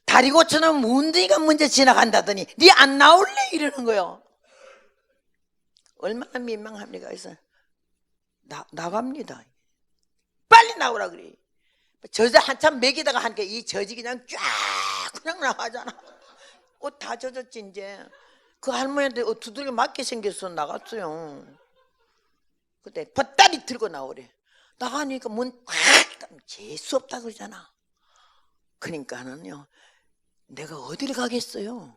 다리 고쳐놓은 문둥이가 먼저 지나간다더니 니 안 나올래? 이러는 거요. 얼마나 민망합니까? 그래서 나갑니다. 빨리 나오라 그래. 저자 한참 먹이다가 하니까 이 젖이 그냥 쫙 그냥 나가잖아. 옷 다 젖었지 이제. 그 할머니한테 두들겨 맞게 생겼어. 나갔어요. 그때 뻗다리 들고 나오래. 나가니까 문 탁 재수 없다 그러잖아. 그러니까는요, 내가 어딜 가겠어요.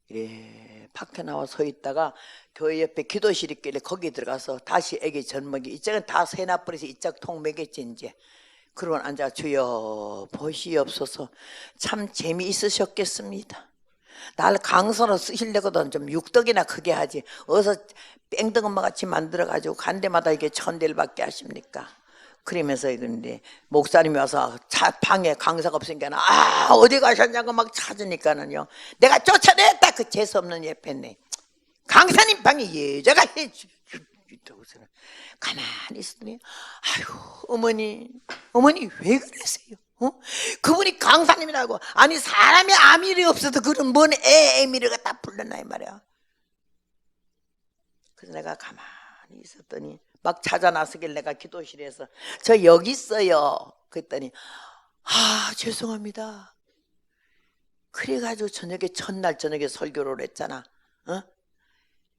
이래 밖에 나와 서 있다가 교회 옆에 기도실 있길래 거기 들어가서 다시 애기 젖먹이, 이쪽은 다 세나버려서 이쪽 통 먹였지 이제. 그러고 앉아 주여 보시옵소서. 참 재미있으셨겠습니다. 날 강사로 쓰시려거든 좀 육덕이나 크게 하지, 어서 뺑등 엄마 같이 만들어가지고 간 데마다 이게 천대를 받게 하십니까? 그러면서 그런데 목사님이 와서 방에 강사가 없으니까 어디 가셨냐고 막 찾으니까는요, 내가 쫓아냈다. 그 재수없는 예편네. 강사님 방에 여자가 해주더라고서 가만히 있으더니, 아유 어머니 왜 그러세요? 그분이 강사님이라고. 아니 사람이 아미리 없어도 그런 뭔 애미를 갖다 불렀나 이 말이야. 그래서 내가 가만히 있었더니 막 찾아 나서길 내가 기도실에서 저 여기 있어요 그랬더니 죄송합니다. 그래가지고 첫날 저녁에 설교를 했잖아.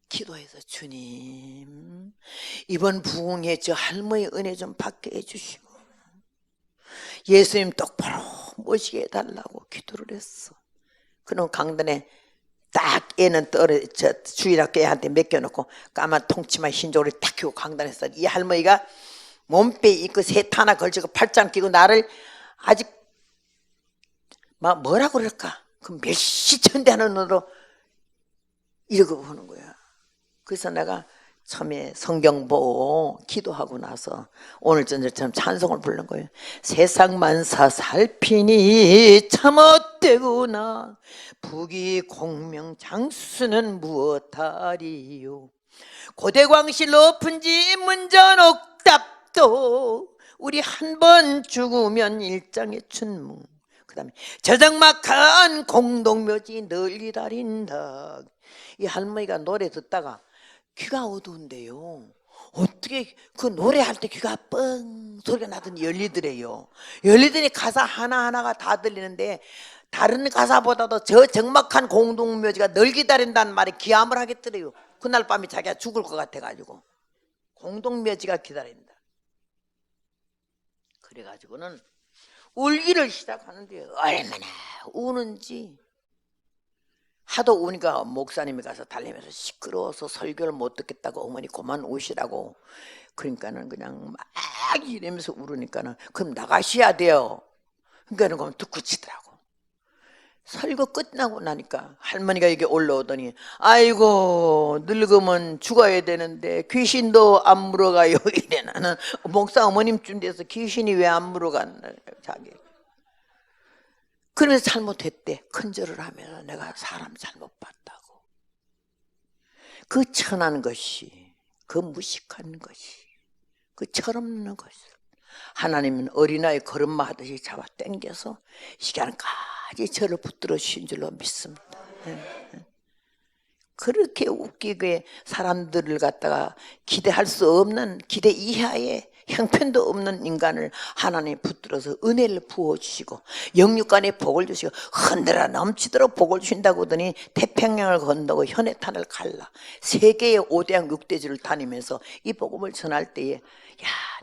기도해서 주님 이번 부흥에 저 할머니 은혜 좀 받게 해주시고 예수님 똑바로 모시게 해달라고 기도를 했어. 그럼 강단에 딱 애는 주일학교 애한테 맡겨놓고 까만 통치마 흰조를 딱 끼고 강단에 서, 이 할머니가 몸빼 입고 세트 하나 걸치고 팔짱 끼고 나를 아직 뭐라 그럴까 그 멸시천대하는 눈으로 이러고 보는 거야. 그래서 내가 처음에 성경 보고 기도하고 나서 오늘 저녁처럼 찬송을 부른 거예요. 세상 만사 살피니 참헛되구나 부귀 공명 장수는 무엇하리요 고대광실 높은지 문전옥답도 우리 한 번 죽으면 일장의 춘무 그 다음에 저장막한 공동묘지 널 기다린다. 이 할머니가 노래 듣다가 귀가 어두운데요, 어떻게 그 노래할 때 귀가 뻥 소리가 나더니 열리더래요. 열리더니 가사 하나하나가 다 들리는데 다른 가사보다도 저 적막한 공동묘지가 널 기다린다는 말에 기함을 하겠더래요. 그날 밤에 자기가 죽을 것 같아가지고 공동묘지가 기다린다. 그래가지고는 울기를 시작하는데 얼마나 우는지. 하도 우니까 목사님이 가서 달래면서 시끄러워서 설교를 못 듣겠다고 어머니 그만 오시라고. 그러니까는 그냥 막 이러면서 울으니까는 그럼 나가셔야 돼요. 그러니까는 그럼 듣고 치더라고. 설교 끝나고 나니까 할머니가 여기 올라오더니 아이고 늙으면 죽어야 되는데 귀신도 안 물어가요 이래. 나는 목사 어머님쯤 돼서 귀신이 왜 안 물어갔나 자기. 그러면서 잘못했대. 큰절을 하면서 내가 사람 잘못 봤다고. 그 천한 것이, 그 무식한 것이, 그 철없는 것을 하나님은 어린아이 걸음마 하듯이 잡아 당겨서 시간까지 저를 붙들어 주신 줄로 믿습니다. 그렇게 웃기게 사람들을 갖다가 기대할 수 없는, 기대 이하의 형편도 없는 인간을 하나님이 붙들어서 은혜를 부어주시고 영육간에 복을 주시고 흔들어 넘치도록 복을 주신다고 하더니 태평양을 건너고 현해탄을 갈라 세계의 5대양 6대주를 다니면서 이 복음을 전할 때에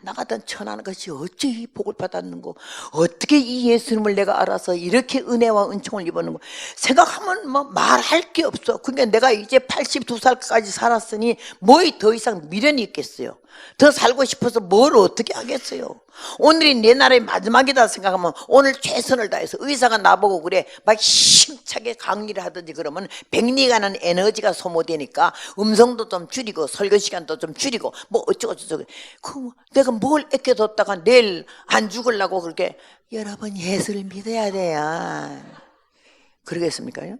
나 같은 천한 것이 어찌 이 복을 받았는고, 어떻게 이 예수님을 내가 알아서 이렇게 은혜와 은총을 입었는고 생각하면 뭐 말할 게 없어. 그러니까 내가 이제 82살까지 살았으니 뭐이 더 이상 미련이 있겠어요. 더 살고 싶어서 뭘 어떻게 하겠어요. 오늘이 내 나라의 마지막이다 생각하면 오늘 최선을 다해서 의사가 나보고 그래 막 힘차게 강의를 하든지 그러면 백리가는 에너지가 소모되니까 음성도 좀 줄이고 설교 시간도 좀 줄이고 뭐 어쩌고 저쩌고. 내가 뭘 아껴뒀다가 내일 안 죽으려고 그렇게. 여러분 예수를 믿어야 돼요. 그러겠습니까요?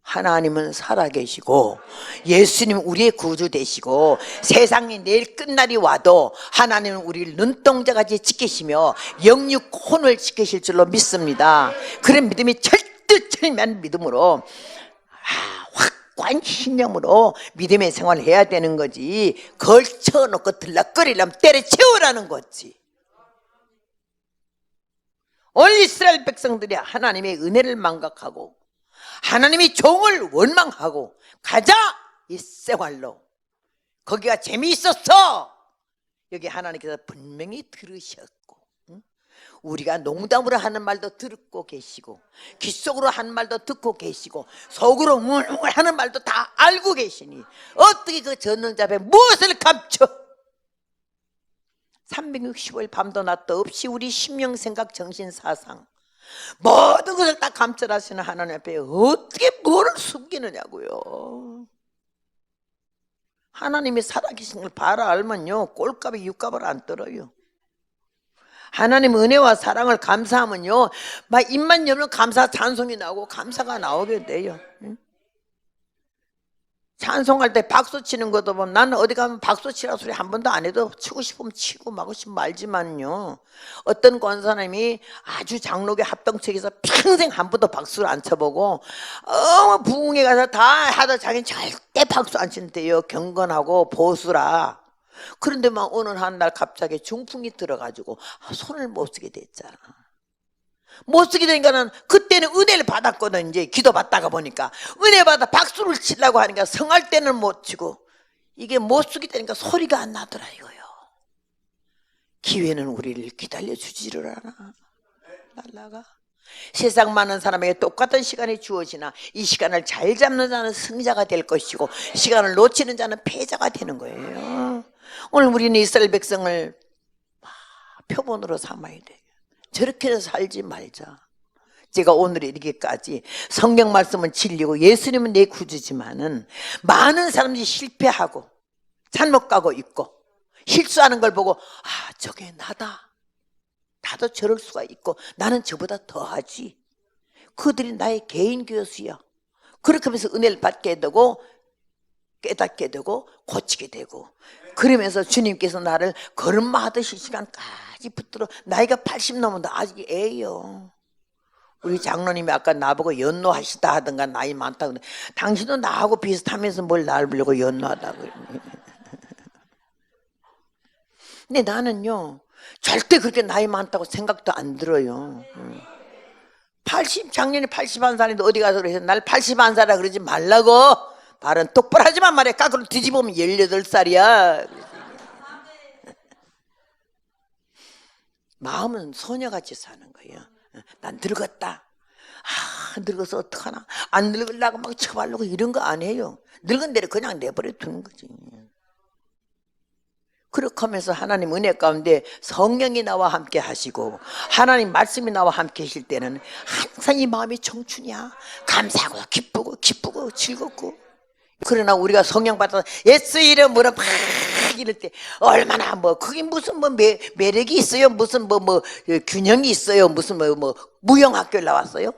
하나님은 살아계시고 예수님 우리의 구주 되시고 세상이 내일 끝날이 와도 하나님은 우리를 눈동자같이 지키시며 영육 혼을 지키실 줄로 믿습니다. 그런 믿음이 철두철미한 믿음으로 확고한 신념으로 믿음의 생활을 해야 되는 거지. 걸쳐놓고 들락거리려면 때려치우라는 거지. 오늘 이스라엘 백성들이 하나님의 은혜를 망각하고 하나님이 종을 원망하고 가자 이 생활로. 거기가 재미있었어. 여기 하나님께서 분명히 들으셨고, 우리가 농담으로 하는 말도 듣고 계시고, 귓속으로 하는 말도 듣고 계시고, 속으로 웅웅 하는 말도 다 알고 계시니 어떻게 그 전능자 앞에 무엇을 감춰? 365일 밤도 낮도 없이 우리 심령 생각 정신 사상 모든 것을 다 감찰하시는 하나님 앞에 어떻게 뭐를 숨기느냐고요. 하나님이 살아계신 걸 바라 알면요 꼴값이 육값을 안 떨어요. 하나님 은혜와 사랑을 감사하면요 막 입만 열면 감사 찬송이 나오고 감사가 나오게 돼요. 찬송할 때 박수 치는 것도 보면 나는 어디 가면 박수 치라 소리 한 번도 안 해도 치고 싶으면 치고 마고 싶으면 말지만요, 어떤 권사님이 아주 장로교 합동책에서 평생 한 번도 박수를 안 쳐보고 부흥회 가서 다 하다 자기는 절대 박수 안 친대요. 경건하고 보수라. 그런데 막 어느 한 날 갑자기 중풍이 들어가지고 손을 못 쓰게 됐잖아. 못 쓰게 되니까는 그때는 은혜를 받았거든. 이제 기도 받다가 보니까 은혜 받아 박수를 치려고 하니까 성할 때는 못 치고 이게 못 쓰게 되니까 소리가 안 나더라 이거요. 기회는 우리를 기다려 주지를 않아. 날라가. 세상 많은 사람에게 똑같은 시간이 주어지나 이 시간을 잘 잡는 자는 승자가 될 것이고 시간을 놓치는 자는 패자가 되는 거예요. 오늘 우리는 이스라엘 백성을 표본으로 삼아야 돼. 저렇게 살지 말자. 제가 오늘 이렇게까지 성경 말씀은 진리고 예수님은 내 구주지만은 많은 사람들이 실패하고 잘못 가고 있고 실수하는 걸 보고 저게 나다. 나도 저럴 수가 있고 나는 저보다 더하지. 그들이 나의 개인 교수야. 그렇게 하면서 은혜를 받게 되고 깨닫게 되고 고치게 되고, 그러면서 주님께서 나를 걸음마 하듯이 시간까지 붙들어. 나이가 80 넘은데 아직 애요. 우리 장로님이 아까 나보고 연노하시다 하던가 나이 많다고. 당신도 나하고 비슷하면서 뭘 나를 보려고 연노하다고. 근데 나는요 절대 그렇게 나이 많다고 생각도 안 들어요. 작년에 81살인데 어디 가서 그래서 날 81살이라 그러지 말라고. 발은 똑바로 하지만 말이야. 까꾸로 뒤집으면 18살이야. 마음은 소녀같이 사는 거예요. 난 늙었다. 늙어서 어떡하나. 안 늙으려고 막 쳐바르고 이런 거 안 해요. 늙은 대로 그냥 내버려 두는 거지. 그렇게 하면서 하나님 은혜 가운데 성령이 나와 함께 하시고 하나님 말씀이 나와 함께 하실 때는 항상 이 마음이 청춘이야. 감사하고 기쁘고 즐겁고. 그러나 우리가 성령 받아서 예수 이름으로 막 이럴 때 얼마나 그게 무슨 매력이 있어요? 무슨 균형이 있어요? 무슨 무용학교를 나왔어요?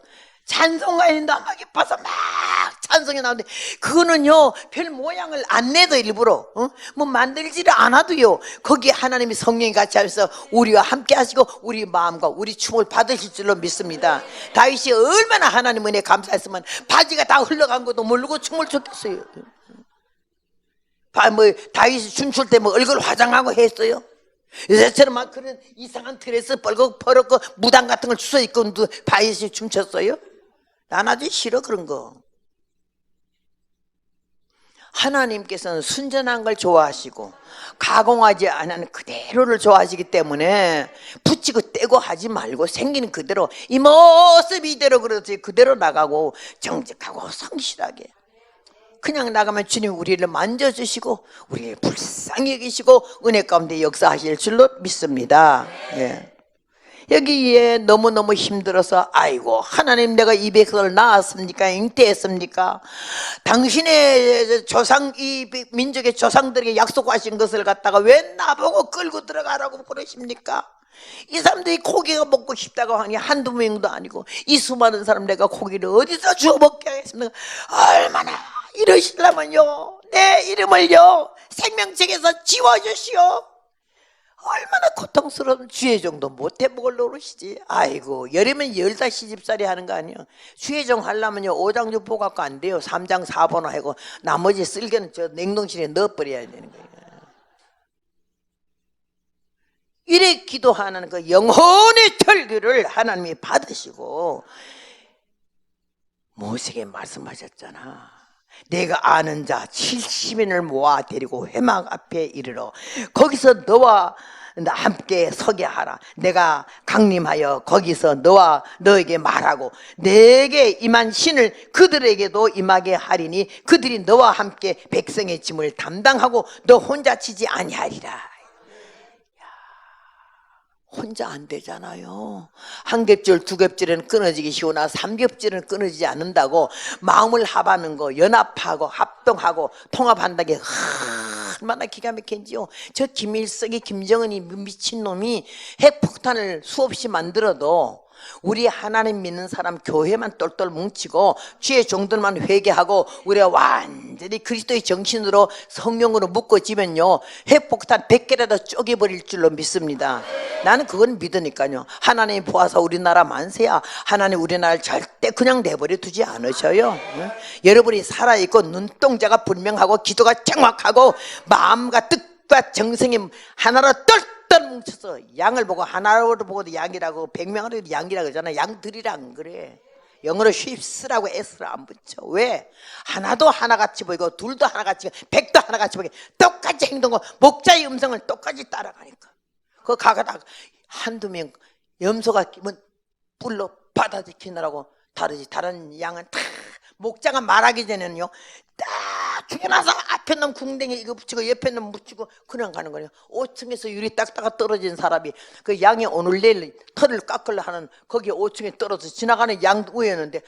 찬송가에 너무 깊어서 막 찬송이 나오는데 그거는요 별 모양을 안 내도 일부러 만들지를 않아도요 거기에 하나님이 성령이 같이 하셔서 우리와 함께 하시고 우리 마음과 우리 춤을 받으실 줄로 믿습니다. 다윗이 얼마나 하나님 은혜 감사했으면 바지가 다 흘러간 것도 모르고 춤을 췄겠어요. 다윗이 춤출 때 얼굴 화장하고 했어요? 요새처럼 막 그런 이상한 드레스 벌겋고 무당 같은 걸 주워 입고 다윗이 춤췄어요? 난 아주 싫어 그런 거. 하나님께서는 순전한 걸 좋아하시고 가공하지 않은 그대로를 좋아하시기 때문에 붙이고 떼고 하지 말고 생기는 그대로 이 모습 이대로 그렇지 그대로 나가고 정직하고 성실하게 그냥 나가면 주님 우리를 만져주시고 우리를 불쌍히 여기시고 은혜 가운데 역사하실 줄로 믿습니다. 예. 여기에 너무너무 힘들어서 아이고 하나님 내가 이 백성을 낳았습니까? 잉태했습니까? 당신의 조상 이 민족의 조상들에게 약속하신 것을 갖다가 왜 나보고 끌고 들어가라고 그러십니까? 이 사람들이 고기가 먹고 싶다고 하니 한두 명도 아니고 이 수많은 사람 내가 고기를 어디서 주워 먹게 하겠습니까? 얼마나 이러시려면요 내 이름을요 생명책에서 지워주시오. 얼마나 고통스러운 주의종도 못해 먹을 노릇이지. 아이고 여름엔 15시집살이 하는 거 아니에요. 주의종 하려면요 5장 주포 갖고 안 돼요. 3장 4번호 하고 나머지 쓸개는 저 냉동실에 넣어버려야 되는 거예요. 이래 기도하는 그 영혼의 철교를 하나님이 받으시고 모세에게 말씀하셨잖아. 내가 아는 자 70인을 모아 데리고 회막 앞에 이르러 거기서 너와 함께 서게 하라. 내가 강림하여 거기서 너와 너에게 말하고 내게 임한 신을 그들에게도 임하게 하리니 그들이 너와 함께 백성의 짐을 담당하고 너 혼자 치지 아니하리라. 혼자 안 되잖아요. 한 겹질 두 겹질은 끊어지기 쉬우나 삼 겹질은 끊어지지 않는다고 마음을 합하는 거, 연합하고 합동하고 통합한다는 게 얼마나 기가 막힌지요. 저 김일성이 김정은이 미친놈이 핵폭탄을 수없이 만들어도 우리 하나님 믿는 사람 교회만 똘똘 뭉치고 주의 종들만 회개하고 우리가 완전히 그리스도의 정신으로 성령으로 묶어지면요 핵폭탄 100개라도 쪼개버릴 줄로 믿습니다. 나는 그건 믿으니까요. 하나님이 보아서 우리나라 만세야. 하나님 우리나라를 절대 그냥 내버려 두지 않으셔요. 여러분이 살아있고 눈동자가 분명하고 기도가 정확하고 마음과 뜻과 정성이 하나로 똘똘 뭉쳐서 양을 보고 하나로 보고도 양이라고 100명으로 해도 양이라고 그러잖아. 양들이란 그래. 영어로 sheeps라고 s를 안 붙여. 왜? 하나도 하나같이 보이고 둘도 하나같이 보이고 100도 하나같이 보이고 똑같이 행동하고 목자의 음성을 똑같이 따라가니까 그 가가다가 한두 명 염소가 끼면 뿔로 받아들이느라고 다르지. 다른 양은 다 목자가 말하기 전에는요 딱 죽여놔서 앞에 놈 궁뎅이 이거 붙이고 옆에 놈 붙이고 그냥 가는 거예요. 5층에서 유리 딱딱가 떨어진 사람이 그 양이 오늘 내일 털을 깎으려 하는 거기 5층에 떨어져서 지나가는 양 위였는데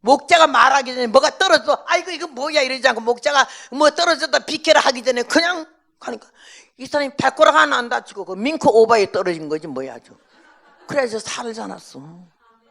목자가 말하기 전에 뭐가 떨어져 아이고 이거 뭐야 이러지 않고 목자가 뭐 떨어졌다 비켜라 하기 전에 그냥 가니까 이 사람이 발가락 하나 안 다치고 그 밍크 오바에 떨어진 거지 뭐야. 그래서 살을 자놨어.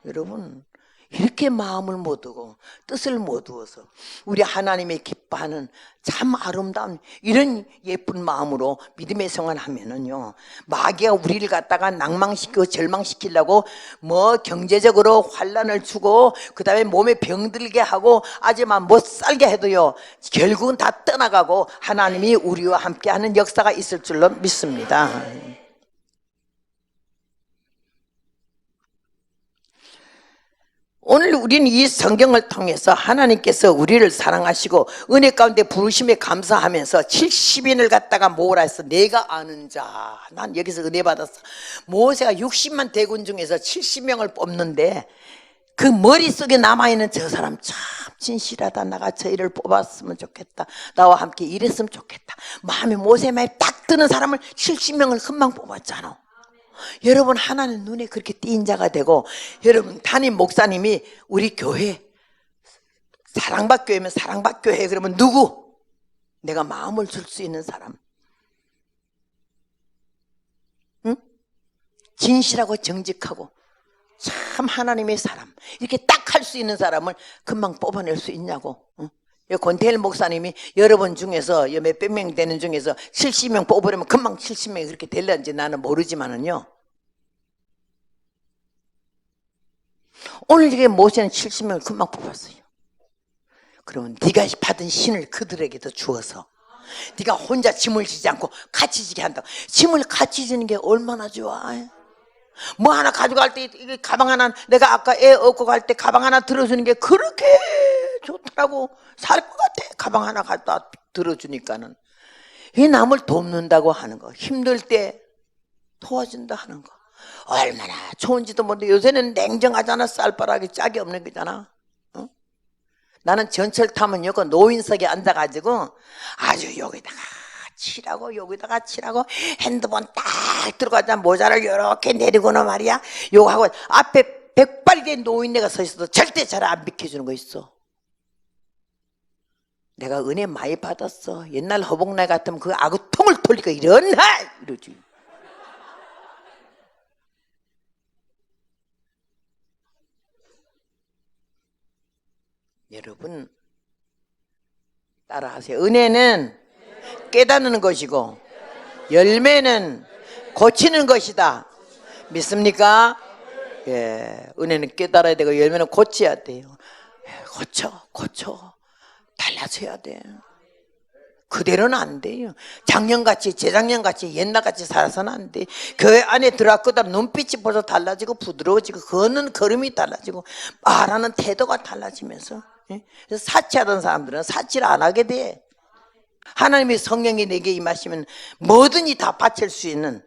여러분 이렇게 마음을 못 두고 뜻을 못 두어서 우리 하나님의 기뻐하는 참 아름다운 이런 예쁜 마음으로 믿음의 생활하면은요 마귀가 우리를 갖다가 낭망시키고 절망시키려고 뭐 경제적으로 환란을 주고 그 다음에 몸에 병들게 하고 아주만 못 살게 해도요 결국은 다 떠나가고 하나님이 우리와 함께하는 역사가 있을 줄로 믿습니다. 오늘 우리는 이 성경을 통해서 하나님께서 우리를 사랑하시고 은혜 가운데 부르심에 감사하면서 70인을 갖다가 모으라 해서 내가 아는 자. 난 여기서 은혜 받았어. 모세가 60만 대군 중에서 70명을 뽑는데 그 머릿속에 남아있는 저 사람 참 진실하다. 나가 저희를 뽑았으면 좋겠다. 나와 함께 일했으면 좋겠다. 마음에 모세의 마음에 딱 드는 사람을 70명을 금방 뽑았잖아. 여러분 하나님 눈에 그렇게 띈 자가 되고 여러분 담임 목사님이 우리 교회 사랑받 교회면 사랑받 교회 그러면 누구? 내가 마음을 줄 수 있는 사람 응? 진실하고 정직하고 참 하나님의 사람 이렇게 딱 할 수 있는 사람을 금방 뽑아낼 수 있냐고 응? 권태일 목사님이 여러분 중에서 몇백 명 되는 중에서 70명 뽑으려면 금방 70명이 그렇게 될런지 나는 모르지만은요 오늘 이게 모세는 70명을 금방 뽑았어요. 그러면 네가 받은 신을 그들에게도 주어서 네가 혼자 짐을 지지 않고 같이 지게 한다. 짐을 같이 지는 게 얼마나 좋아. 뭐 하나 가져갈 때 이게 가방 하나 내가 아까 애 업고 갈 때 가방 하나 들어주는 게 그렇게 좋더라고. 살 것 같아. 가방 하나 갖다 들어주니까는 이 남을 돕는다고 하는 거 힘들 때 도와준다 하는 거 얼마나 좋은지도 모르는데 요새는 냉정하잖아. 쌀바락이 짝이 없는 거잖아. 어? 나는 전철 타면 여기 노인석에 앉아가지고 아주 여기다가 칠하고 여기다가 칠하고 핸드폰 딱 들어가자 모자를 이렇게 내리고는 말이야 요거 하고 앞에 백발이 된 노인네가 서 있어도 절대 잘 안 비켜주는 거 있어. 내가 은혜 많이 받았어. 옛날 허복날 같으면 그 아구통을 돌리고 일어나 이러지. 여러분 따라하세요. 은혜는 깨닫는 것이고 열매는 고치는 것이다. 믿습니까? 예, 은혜는 깨달아야 되고 열매는 고쳐야 돼요. 고쳐 달라져야 돼. 그대로는 안 돼요. 작년같이 재작년같이 옛날같이 살아서는 안 돼. 교회 안에 들어왔거든 눈빛이 벌써 달라지고 부드러워지고 걷는 걸음이 달라지고 말하는 태도가 달라지면서, 그래서 사치하던 사람들은 사치를 안 하게 돼. 하나님의 성령이 내게 임하시면 뭐든지 다 바칠 수 있는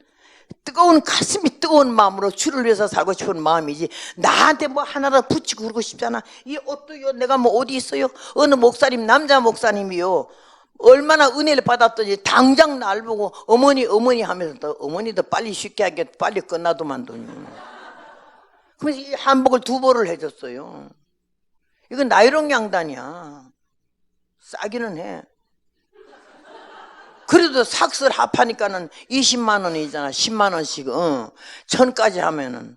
뜨거운 가슴이 뜨거운 마음으로 주를 위해서 살고 싶은 마음이지 나한테 뭐 하나라도 붙이고 그러고 싶잖아. 이 옷도요 내가 뭐 어디 있어요? 어느 목사님 남자 목사님이요 얼마나 은혜를 받았더니 당장 날 보고 어머니 하면서 또 어머니도 빨리 쉽게 하게 빨리 끝나도만더니 그래서 이 한복을 2벌을 해줬어요. 이건 나이롱 양단이야. 싸기는 해. 그래도 삭슬 합하니까는 20만 원이잖아. 10만 원씩 1000까지 하면은.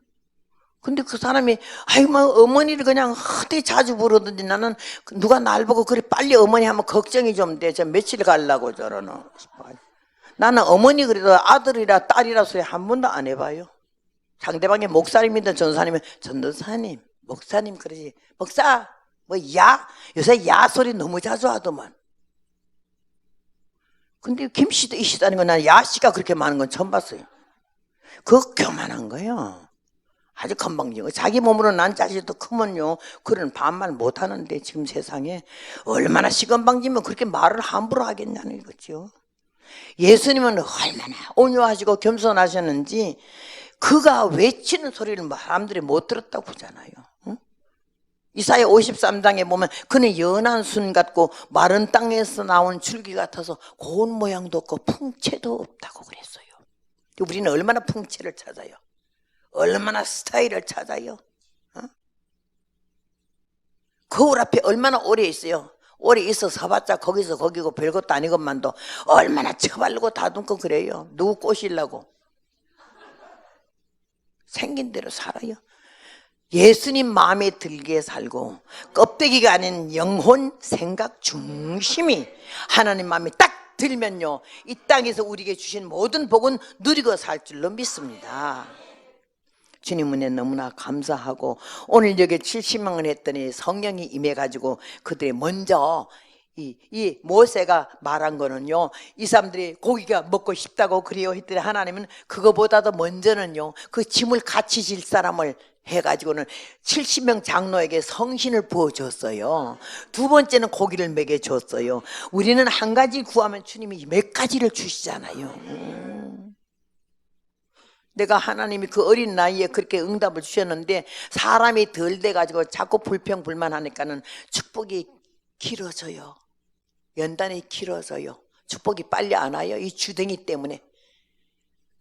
근데 그 사람이 아이고 뭐 어머니를 그냥 어떻게 자주 부르던지 나는 누가 날 보고 그래 빨리 어머니 하면 걱정이 좀 돼. 저 며칠 가려고 저러나. 나는 어머니 그래도 아들이라 딸이라 소리 한 번도 안 해봐요. 상대방이 목사님이든 전사님이든 전도사님 목사님 그러지 목사 뭐 야 요새 야 소리 너무 자주 하더만. 근데 김씨도 이씨다는 건 난 야씨가 그렇게 많은 건 처음 봤어요. 그거 교만한 거예요. 아주 건방진 거. 자기 몸으로 난 자식도 크면요 그런 반말 못하는데 지금 세상에 얼마나 시건방지면 그렇게 말을 함부로 하겠냐는 거죠. 예수님은 얼마나 온유하시고 겸손하셨는지 그가 외치는 소리를 사람들이 못 들었다고 보잖아요. 이사야 53장에 보면 그는 연한 순 같고 마른 땅에서 나온 줄기 같아서 고운 모양도 없고 풍채도 없다고 그랬어요. 우리는 얼마나 풍채를 찾아요. 얼마나 스타일을 찾아요. 거울 앞에 얼마나 오래 있어요. 오래 있어서 봤자 거기서 거기고 별것도 아니건만도 얼마나 처바르고 다듬고 그래요. 누구 꼬시려고. 생긴 대로 살아요. 예수님 마음에 들게 살고 껍데기가 아닌 영혼 생각 중심이 하나님 마음에 딱 들면요 이 땅에서 우리에게 주신 모든 복은 누리고 살 줄로 믿습니다. 주님 은혜 너무나 감사하고 오늘 여기 70명을 했더니 성령이 임해가지고 그들이 먼저 이 모세가 말한 거는요 이 사람들이 고기가 먹고 싶다고 그래요 했더니 하나님은 그거보다도 먼저는요 그 짐을 같이 질 사람을 해가지고는 70명 장로에게 성신을 부어줬어요. 2번째는 고기를 먹여줬어요. 우리는 한 가지 구하면 주님이 몇 가지를 주시잖아요. 내가 하나님이 그 어린 나이에 그렇게 응답을 주셨는데 사람이 덜 돼가지고 자꾸 불평불만하니까는 축복이 길어져요. 연단이 길어져요. 축복이 빨리 안 와요. 이 주댕이 때문에.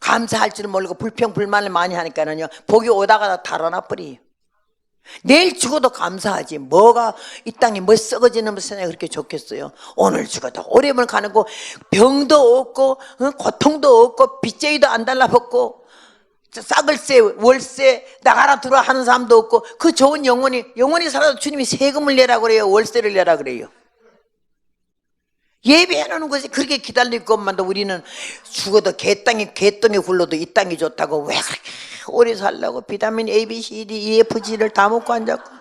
감사할 줄 모르고 불평불만을 많이 하니까는요 복이 오다가 달아나 버려요. 내일 죽어도 감사하지 뭐가 이 땅이 뭐 썩어지는 세상에 그렇게 좋겠어요. 오늘 죽어도 오래물 가는 거 병도 없고 고통도 없고 빚쟁이도 안 달라붙고 싸글세 월세 나가라 들어와 하는 사람도 없고 그 좋은 영혼이 살아도 주님이 세금을 내라 그래요. 월세를 내라 그래요. 예배하는 것이 그렇게 기다릴 것만도 우리는 죽어도 개똥에 굴러도 이 땅이 좋다고 왜 그렇게 오래 살라고 비타민 A, B, C, D, E, F, G를 다 먹고 앉았고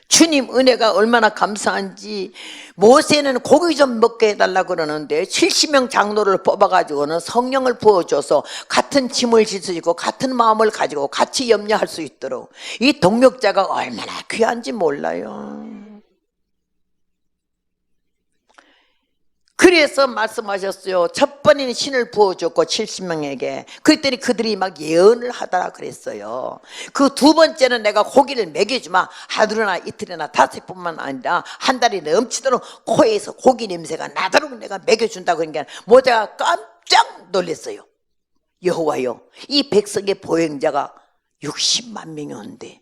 주님 은혜가 얼마나 감사한지 모세는 고기 좀 먹게 해달라고 그러는데 70명 장로를 뽑아가지고는 성령을 부어줘서 같은 짐을 질 수 있고 같은 마음을 가지고 같이 염려할 수 있도록 이 동력자가 얼마나 귀한지 몰라요. 그래서 말씀하셨어요. 첫 번에는 신을 부어줬고 70명에게 그랬더니 그들이 막 예언을 하더라 그랬어요. 그 2번째는 내가 고기를 먹여주마. 하루나 이틀이나 5번뿐만 아니라 한 달이 넘치도록 코에서 고기 냄새가 나도록 내가 먹여준다고 그러니까 모세가 깜짝 놀랐어요. 여호와여 이 백성의 보행자가 60만 명이 온대.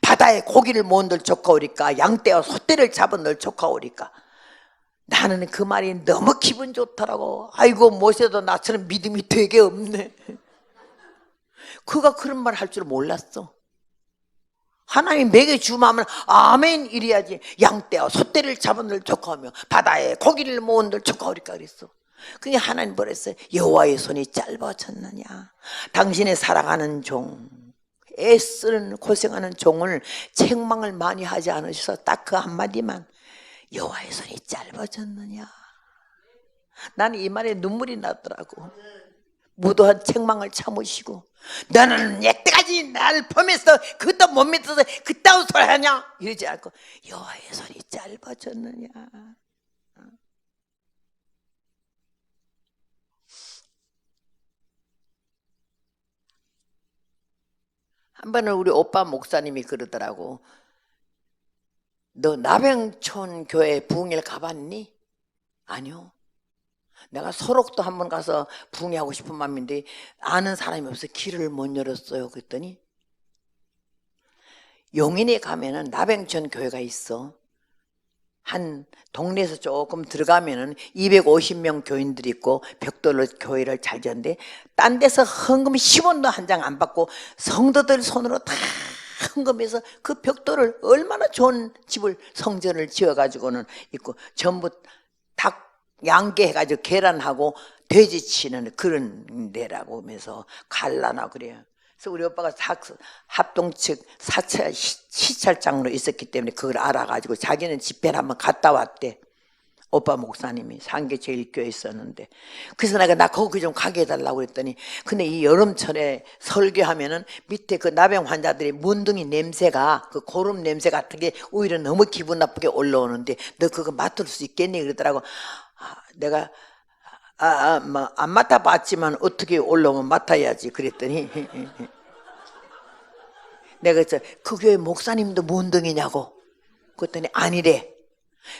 바다에 고기를 모은 들 쫓아오리까 양떼와 소떼를 잡은 들 쫓아오리까. 나는 그 말이 너무 기분 좋더라고. 아이고 모세도 나처럼 믿음이 되게 없네. 그가 그런 말 할 줄 몰랐어. 하나님 먹여주마 하면 아멘 이래야지. 양떼와 소떼를 잡은 들 쫓아오며 바다에 고기를 모은 들 쫓아오리까 그랬어. 그게 하나님 뭐랬어요? 여호와의 손이 짧아졌느냐. 당신의 사랑하는 종 애쓰는 고생하는 종을 책망을 많이 하지 않으셔서 딱 그 한마디만 여호와의 손이 짧아졌느냐. 나는 이 말에 눈물이 나더라고. 무도한 책망을 참으시고 너는 여태까지 나를 보면서 그것도 못 믿어서 그따운 소리 하냐 이러지 않고 여호와의 손이 짧아졌느냐. 한 번은 우리 오빠 목사님이 그러더라고. 너 나병촌 교회 부흥회를 가봤니? 아니요. 내가 소록도 한번 가서 부흥회하고 싶은 마음인데 아는 사람이 없어서 길을 못 열었어요. 그랬더니 용인에 가면은 나병천 교회가 있어. 한 동네에서 조금 들어가면은 250명 교인들이 있고 벽돌로 교회를 잘 지었는데 딴 데서 헌금 10원도 한 장 안 받고 성도들 손으로 다 헌금해서 그 벽돌을 얼마나 좋은 집을 성전을 지어가지고는 있고 전부 닭 양계해가지고 계란하고 돼지 치는 그런 데라고 하면서 갈라나 그래요. 그래서 우리 오빠가 합동 측 사찰 시찰장으로 있었기 때문에 그걸 알아가지고 자기는 집회를 한번 갔다 왔대. 오빠 목사님이 상계제일교회에 있었는데 그래서 나 거기 좀 가게 해달라고 그랬더니 근데 이 여름철에 설교하면은 밑에 그 나병 환자들이 문둥이 냄새가 그 고름 냄새 같은 게 오히려 너무 기분 나쁘게 올라오는데 너 그거 맡을 수 있겠니 그러더라고. 내가 뭐 안 맡아봤지만 어떻게 올라오면 맡아야지 그랬더니 내가 그 교회 목사님도 문둥이냐고 그랬더니 아니래.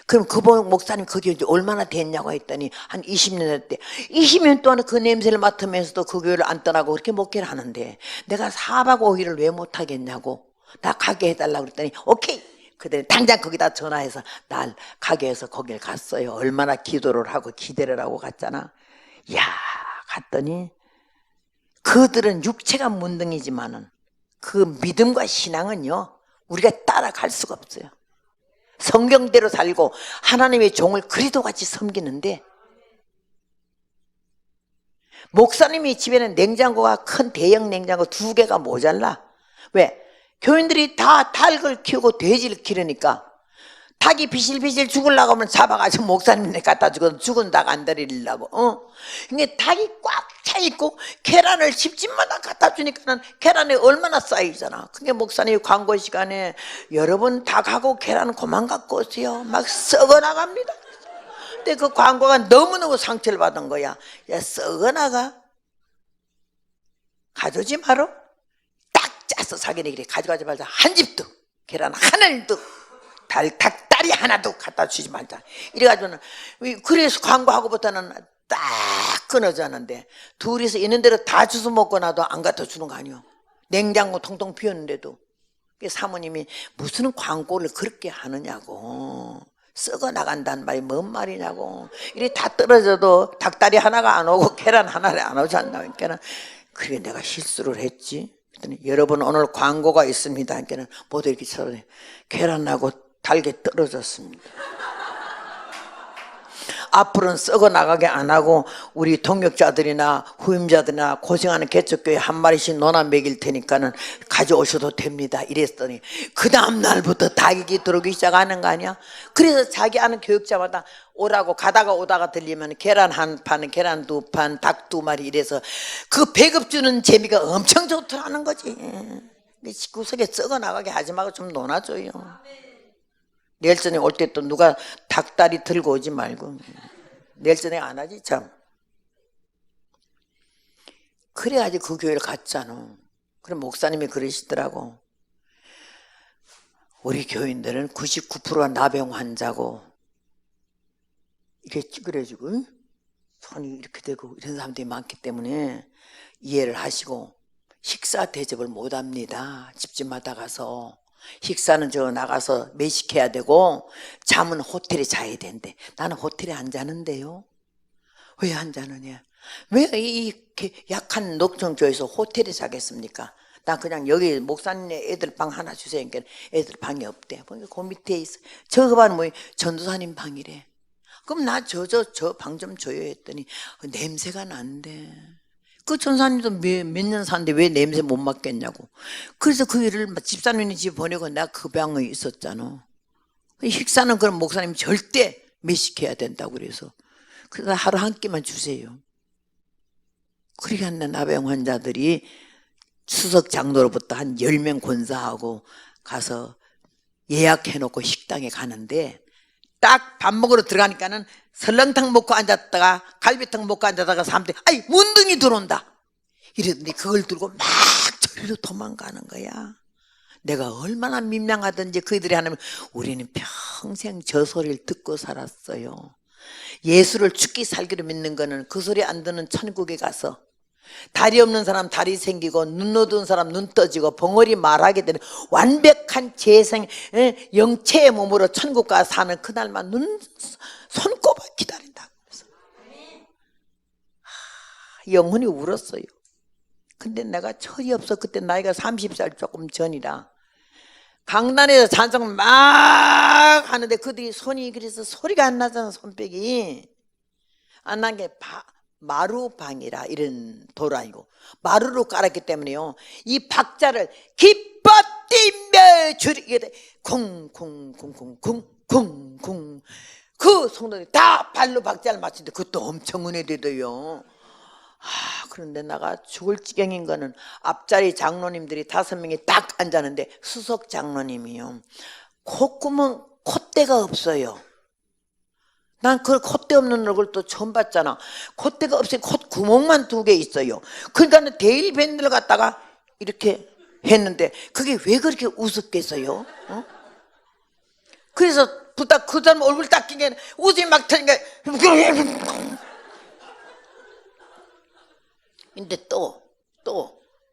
그럼 그 목사님 거기 이제 얼마나 됐냐고 했더니 한 20년 됐대. 20년 동안 그 냄새를 맡으면서도 그 교회를 안 떠나고 그렇게 목회를 하는데 내가 4박 5일을 왜 못하겠냐고. 나 가게 해달라고 그랬더니 오케이. 그들이 당장 거기다 전화해서 날 가게 해서 거길 갔어요. 얼마나 기도를 하고 기대를 하고 갔잖아. 야 갔더니 그들은 육체가 문둥이지만은 그 믿음과 신앙은요 우리가 따라갈 수가 없어요. 성경대로 살고 하나님의 종을 그리도같이 섬기는데 목사님이 집에는 냉장고가 큰 대형 냉장고 2개가 모자라. 왜? 교인들이 다 닭을 키우고 돼지를 기르니까 닭이 비실비실 죽으려고 하면 잡아가지고 목사님네 갖다 주고 죽은 닭 안 데리려고. 이게 닭이 꽉 차있고 계란을 집집마다 갖다 주니까는 계란이 얼마나 쌓이잖아. 그게 목사님이 광고 시간에 여러분 닭하고 계란 그만 갖고 오세요. 막 썩어나갑니다. 근데 그 광고가 너무너무 상처를 받은 거야. 야 썩어나가? 가져오지 마라. 딱 짜서 사기네 그래. 가져가지 말자. 한 집도 계란 하나도 닭다리 하나도 갖다 주지 말자. 이래가지고는 그래서 광고하고부터는 딱 끊어졌는데 둘이서 있는 대로 다 주워 먹고 나도 안 갖다 주는 거 아니요. 냉장고 통통 비었는데도. 사모님이 무슨 광고를 그렇게 하느냐고. 썩어 나간다는 말이 뭔 말이냐고. 이래 다 떨어져도 닭다리 하나가 안 오고 계란 하나를 안 오지 않나니까는 그래 내가 실수를 했지. 그랬더니 여러분 오늘 광고가 있습니다. 그러니까 모두 이렇게 쳐다보니 계란하고 달게 떨어졌습니다. 앞으로는 썩어 나가게 안 하고 우리 동역자들이나 후임자들이나 고생하는 개척교회 한 마리씩 논아 먹일 테니까는 가져오셔도 됩니다. 이랬더니 그 다음 날부터 닭이 들어오기 시작하는 거 아니야? 그래서 자기 아는 교육자마다 오라고 가다가 오다가 들리면 계란 한 판, 계란 2판, 닭 2마리 이래서 그 배급 주는 재미가 엄청 좋더라는 거지. 구석에 썩어 나가게 하지 말고 좀 논아줘요. 내일 저녁 올 때 또 누가 닭다리 들고 오지 말고. 내일 저녁 안 하지 참. 그래야지 그 교회를 갔잖아. 그럼 목사님이 그러시더라고. 우리 교인들은 99%가 나병 환자고 이렇게 찌그러지고 응? 손이 이렇게 되고 이런 사람들이 많기 때문에 이해를 하시고 식사 대접을 못합니다. 집집마다 가서. 식사는 저 나가서 매식해야 되고 잠은 호텔에 자야 된대. 나는 호텔에 안 자는데요. 왜 안 자느냐? 왜 이렇게 약한 녹청교에서 호텔에 자겠습니까? 나 그냥 여기 목사님네 애들 방 하나 주세요. 그러니까 애들 방이 없대. 그 밑에 있어. 저거 봐는 뭐 전도사님 방이래. 그럼 나 저 방 좀 줘요 했더니 냄새가 난대. 그 전사님도 몇 년 사는데 왜 냄새 못 맡겠냐고. 그래서 그 일을 집사님네 집에 보내고 내가 그 방에 있었잖아. 식사는 그럼 목사님 절대 매식해야 된다고 그래서 하루 한 끼만 주세요. 그렇게 하는 나병 환자들이 추석 장로로부터 한 10명 권사하고 가서 예약해놓고 식당에 가는데 딱 밥 먹으러 들어가니까는 설렁탕 먹고 앉았다가 갈비탕 먹고 앉았다가 사람들이 아이 문둥이 들어온다 이러더니 그걸 들고 막 저리로 도망가는 거야. 내가 얼마나 민망하던지 그들이 하면 우리는 평생 저 소리를 듣고 살았어요. 예수를 죽기 살기로 믿는 거는 그 소리 안 듣는 천국에 가서 다리 없는 사람 다리 생기고 눈 어두운 사람 눈 떠지고 벙어리 말하게 되는 완벽한 재생 영체의 몸으로 천국 가서 사는 그날만 손꼽아 기다린다. 영혼이 울었어요. 근데 내가 철이 없어. 그때 나이가 30살 조금 전이라 강단에서 찬송을 막 하는데 그들이 손이 그래서 소리가 안 나잖아. 손뼉이 안 난 게 마루방이라 이런 도로 아니고 마루로 깔았기 때문에요. 이 박자를 기뻐 뛰며 줄이게 쿵쿵쿵쿵쿵쿵쿵 그 성도들이 다 발로 박자를 맞추는데 그것도 엄청 은혜되더요. 그런데 내가 죽을 지경인 거는 앞자리 장로님들이 5명이 딱 앉았는데 수석 장로님이요. 콧구멍 콧대가 없어요. 난 그 콧대 없는 얼굴 또 처음 봤잖아. 콧대가 없으니 콧구멍만 2개 있어요. 그러니까 데일 밴드를 갖다가 이렇게 했는데 그게 왜 그렇게 우습겠어요? 그래서 부탁 그 사람 얼굴 딱 끼게 웃음이 막 터니까 근데 또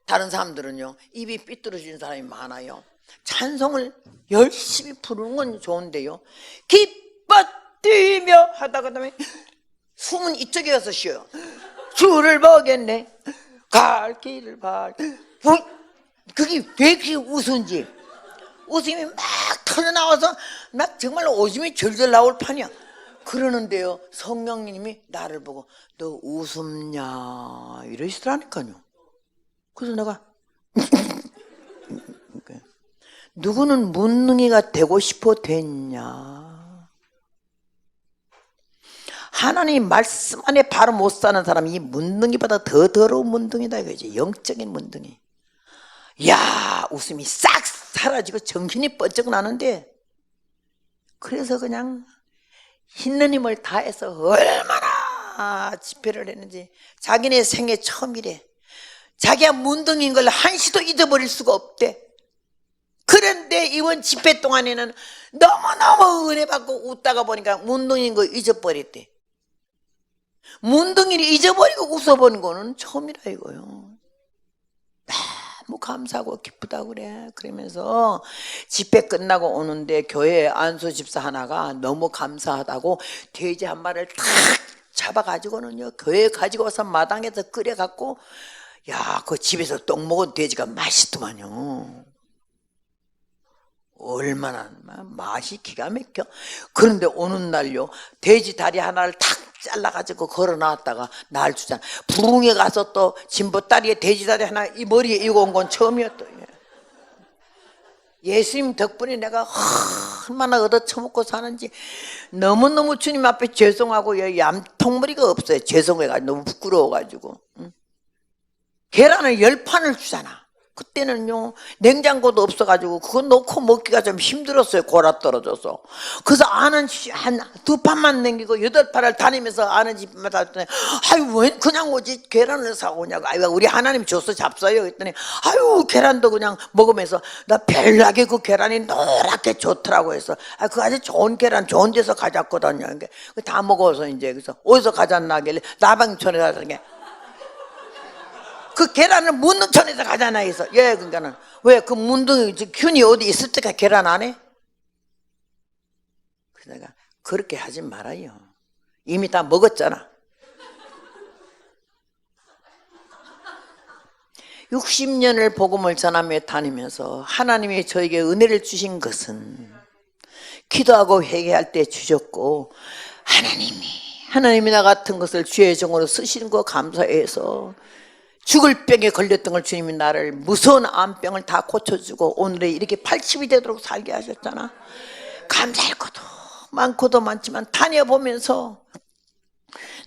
다른 사람들은요 입이 삐뚤어진 사람이 많아요. 찬송을 열심히 부르는 건 좋은데요 기뻐 뛰며 하다가 그다음에 숨은 이쪽에 가서 쉬어요. 주를 보겠네 갈 길을 봐. 그게 왜 그렇게 웃은지 웃음이 막 터져나와서 막 정말 오줌이 절절 나올 판이야. 그러는데요 성령님이 나를 보고 너 웃음냐 이러시더라니까요. 그래서 내가 누구는 문둥이가 되고 싶어 됐냐. 하나님 말씀 안에 바로 못 사는 사람이 이 문둥이보다 더 더러운 문둥이다 이거지. 영적인 문둥이. 야 웃음이 싹 사라지고 정신이 번쩍 나는데 그래서 그냥 있는 힘을 다해서 얼마나 집회를 했는지 자기네 생애 처음이래. 자기가 문둥이인 걸 한시도 잊어버릴 수가 없대. 그런데 이번 집회 동안에는 너무너무 은혜 받고 웃다가 보니까 문둥이인 거 잊어버렸대. 문둥이를 잊어버리고 웃어보는 거는 처음이라 이거요. 너무 감사하고 기쁘다고 그래. 그러면서 집회 끝나고 오는데 교회 안수 집사 하나가 너무 감사하다고 돼지 한 마리를 탁 잡아가지고는요 교회에 가지고 와서 마당에서 끓여갖고 야 그 집에서 똥 먹은 돼지가 맛있더만요. 얼마나 맛이 기가 막혀. 그런데 오는 날요 돼지 다리 하나를 탁 잘라가지고 걸어놨다가 날 주잖아. 부흥에 가서 또 진보다리에 돼지 다리 하나 이 머리에 이고 온 건 처음이었다. 예수님 덕분에 내가 얼마나 얻어 처먹고 사는지 너무너무 주님 앞에 죄송하고 얌통머리가 없어요. 죄송해가지고 너무 부끄러워가지고. 계란을 10판을 주잖아. 그때는요 냉장고도 없어가지고 그거 넣고 먹기가 좀 힘들었어요. 골아 떨어져서. 그래서 아는 한 2판만 남기고 8판을 다니면서 아는 집마다 했더니 아유 왜 그냥 오지 계란을 사고 오냐고. 아유 우리 하나님 줘서 잡숴요 했더니 아유 계란도 그냥 먹으면서 나 별나게 그 계란이 노랗게 좋더라고 해서 아 그 아주 좋은 계란 좋은 데서 가져왔거든요. 다 먹어서 이제 그래서 어디서 가져왔나길래 나방촌에 가서 그 계란을 문둥촌에서 가잖아 해서 예 그러니까는 왜 그 문둥이 균이 어디 있을 때가 계란 안 해? 그래서 내가 그렇게 하지 말아요. 이미 다 먹었잖아. 60년을 복음을 전하며 다니면서 하나님이 저에게 은혜를 주신 것은 기도하고 회개할 때 주셨고 하나님이 나 같은 것을 주의 종으로 쓰시는 거 감사해서 죽을 병에 걸렸던 걸 주님이 나를 무서운 암병을 다 고쳐주고 오늘에 이렇게 80이 되도록 살게 하셨잖아. 감사할 것도 많고도 많지만 다녀보면서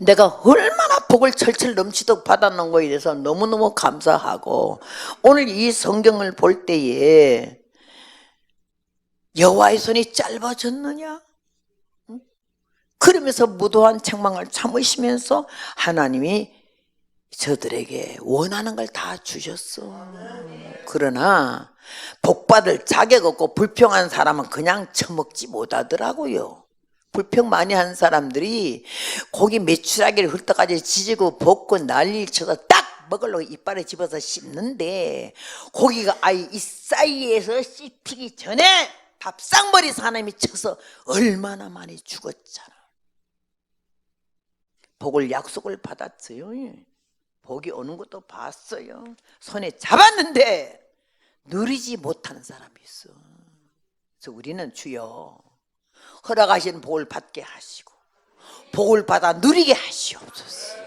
내가 얼마나 복을 철철 넘치도록 받았는 거에 대해서 너무너무 감사하고, 오늘 이 성경을 볼 때에 여호와의 손이 짧아졌느냐? 그러면서 무도한 책망을 참으시면서 하나님이 저들에게 원하는 걸 다 주셨어. 그러나 복받을 자격 없고 불평한 사람은 그냥 처먹지 못하더라고요. 불평 많이 한 사람들이 고기 메추라기를 훑어가지고 지지고 볶고 난리를 쳐서 딱 먹으려고 이빨에 집어서 씹는데, 고기가 아예 이 사이에서 씹히기 전에 밥상머리에서 하나님이 쳐서 얼마나 많이 죽었잖아. 복을 약속을 받았어요. 복이 오는 것도 봤어요. 손에 잡았는데 누리지 못하는 사람이 있어. 그래서 우리는 주여 허락하신 복을 받게 하시고 복을 받아 누리게 하시옵소서.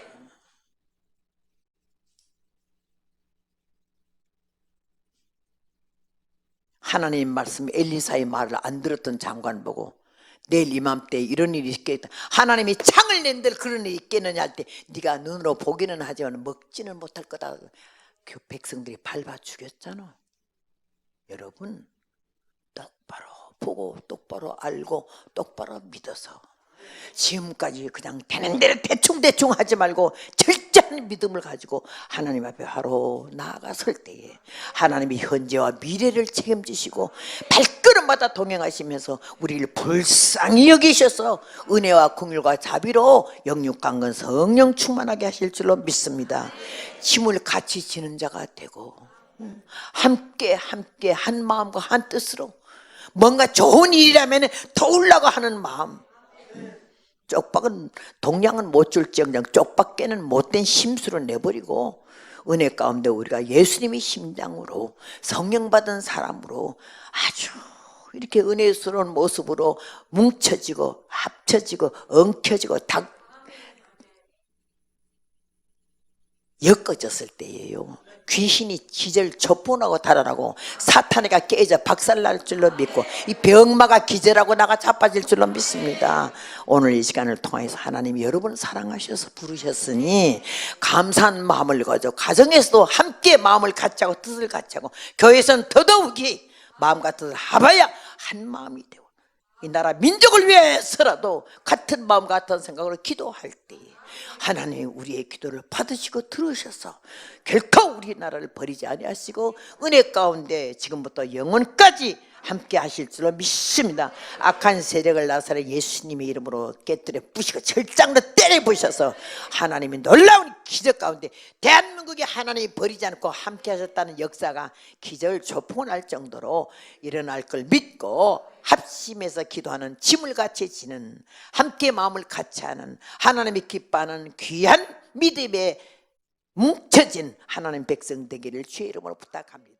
하나님 말씀, 엘리사의 말을 안 들었던 장관 보고 내일 이맘때 이런 일이 있겠다, 하나님이 창을 낸들 그런 일이 있겠느냐 할 때 네가 눈으로 보기는 하지만 먹지는 못할 거다. 그 백성들이 밟아 죽였잖아. 여러분, 똑바로 보고 똑바로 알고 똑바로 믿어서 지금까지 그냥 되는 대로 대충 하지 말고 철저한 믿음을 가지고 하나님 앞에 바로 나아가 설 때에 하나님이 현재와 미래를 책임지시고 발걸음마다 동행하시면서 우리를 불쌍히 여기셔서 은혜와 긍휼과 자비로 영육강건 성령 충만하게 하실 줄로 믿습니다. 짐을 같이 지는 자가 되고 함께 한 마음과 한 뜻으로 뭔가 좋은 일이라면 도우려고 하는 마음. 쪽박은 동량은 못 줄지언정 쪽박깨는 못된 심수로 내버리고 은혜 가운데 우리가 예수님이 심장으로 성령 받은 사람으로 아주 이렇게 은혜스러운 모습으로 뭉쳐지고 합쳐지고 엉켜지고 다 엮어졌을 때예요. 귀신이 기절 첩보나고 달아나고 사탄이가 깨져 박살날 줄로 믿고 이 병마가 기절하고 나가 자빠질 줄로 믿습니다. 오늘 이 시간을 통해서 하나님이 여러분을 사랑하셔서 부르셨으니 감사한 마음을 가지고 가정에서도 함께 마음을 같이 하고 뜻을 같이 하고 교회에서는 더더욱이 마음과 뜻을 합하여 한 마음이 되고 이 나라 민족을 위해서라도 같은 마음 같은 생각으로 기도할 때에 하나님 우리의 기도를 받으시고 들으셔서 결코 우리나라를 버리지 아니하시고 은혜 가운데 지금부터 영원까지 함께 하실 줄로 믿습니다. 악한 세력을 나사렛 예수님의 이름으로 깨뜨려 부시고 철장으로 때려 부셔서 하나님이 놀라운 기적 가운데 대한민국이 하나님이 버리지 않고 함께 하셨다는 역사가 기절초풍할 정도로 일어날 걸 믿고 합심해서 기도하는 짐을 같이 지는 함께 마음을 같이 하는 하나님이 기뻐하는 귀한 믿음에 뭉쳐진 하나님 백성 되기를 주의 이름으로 부탁합니다.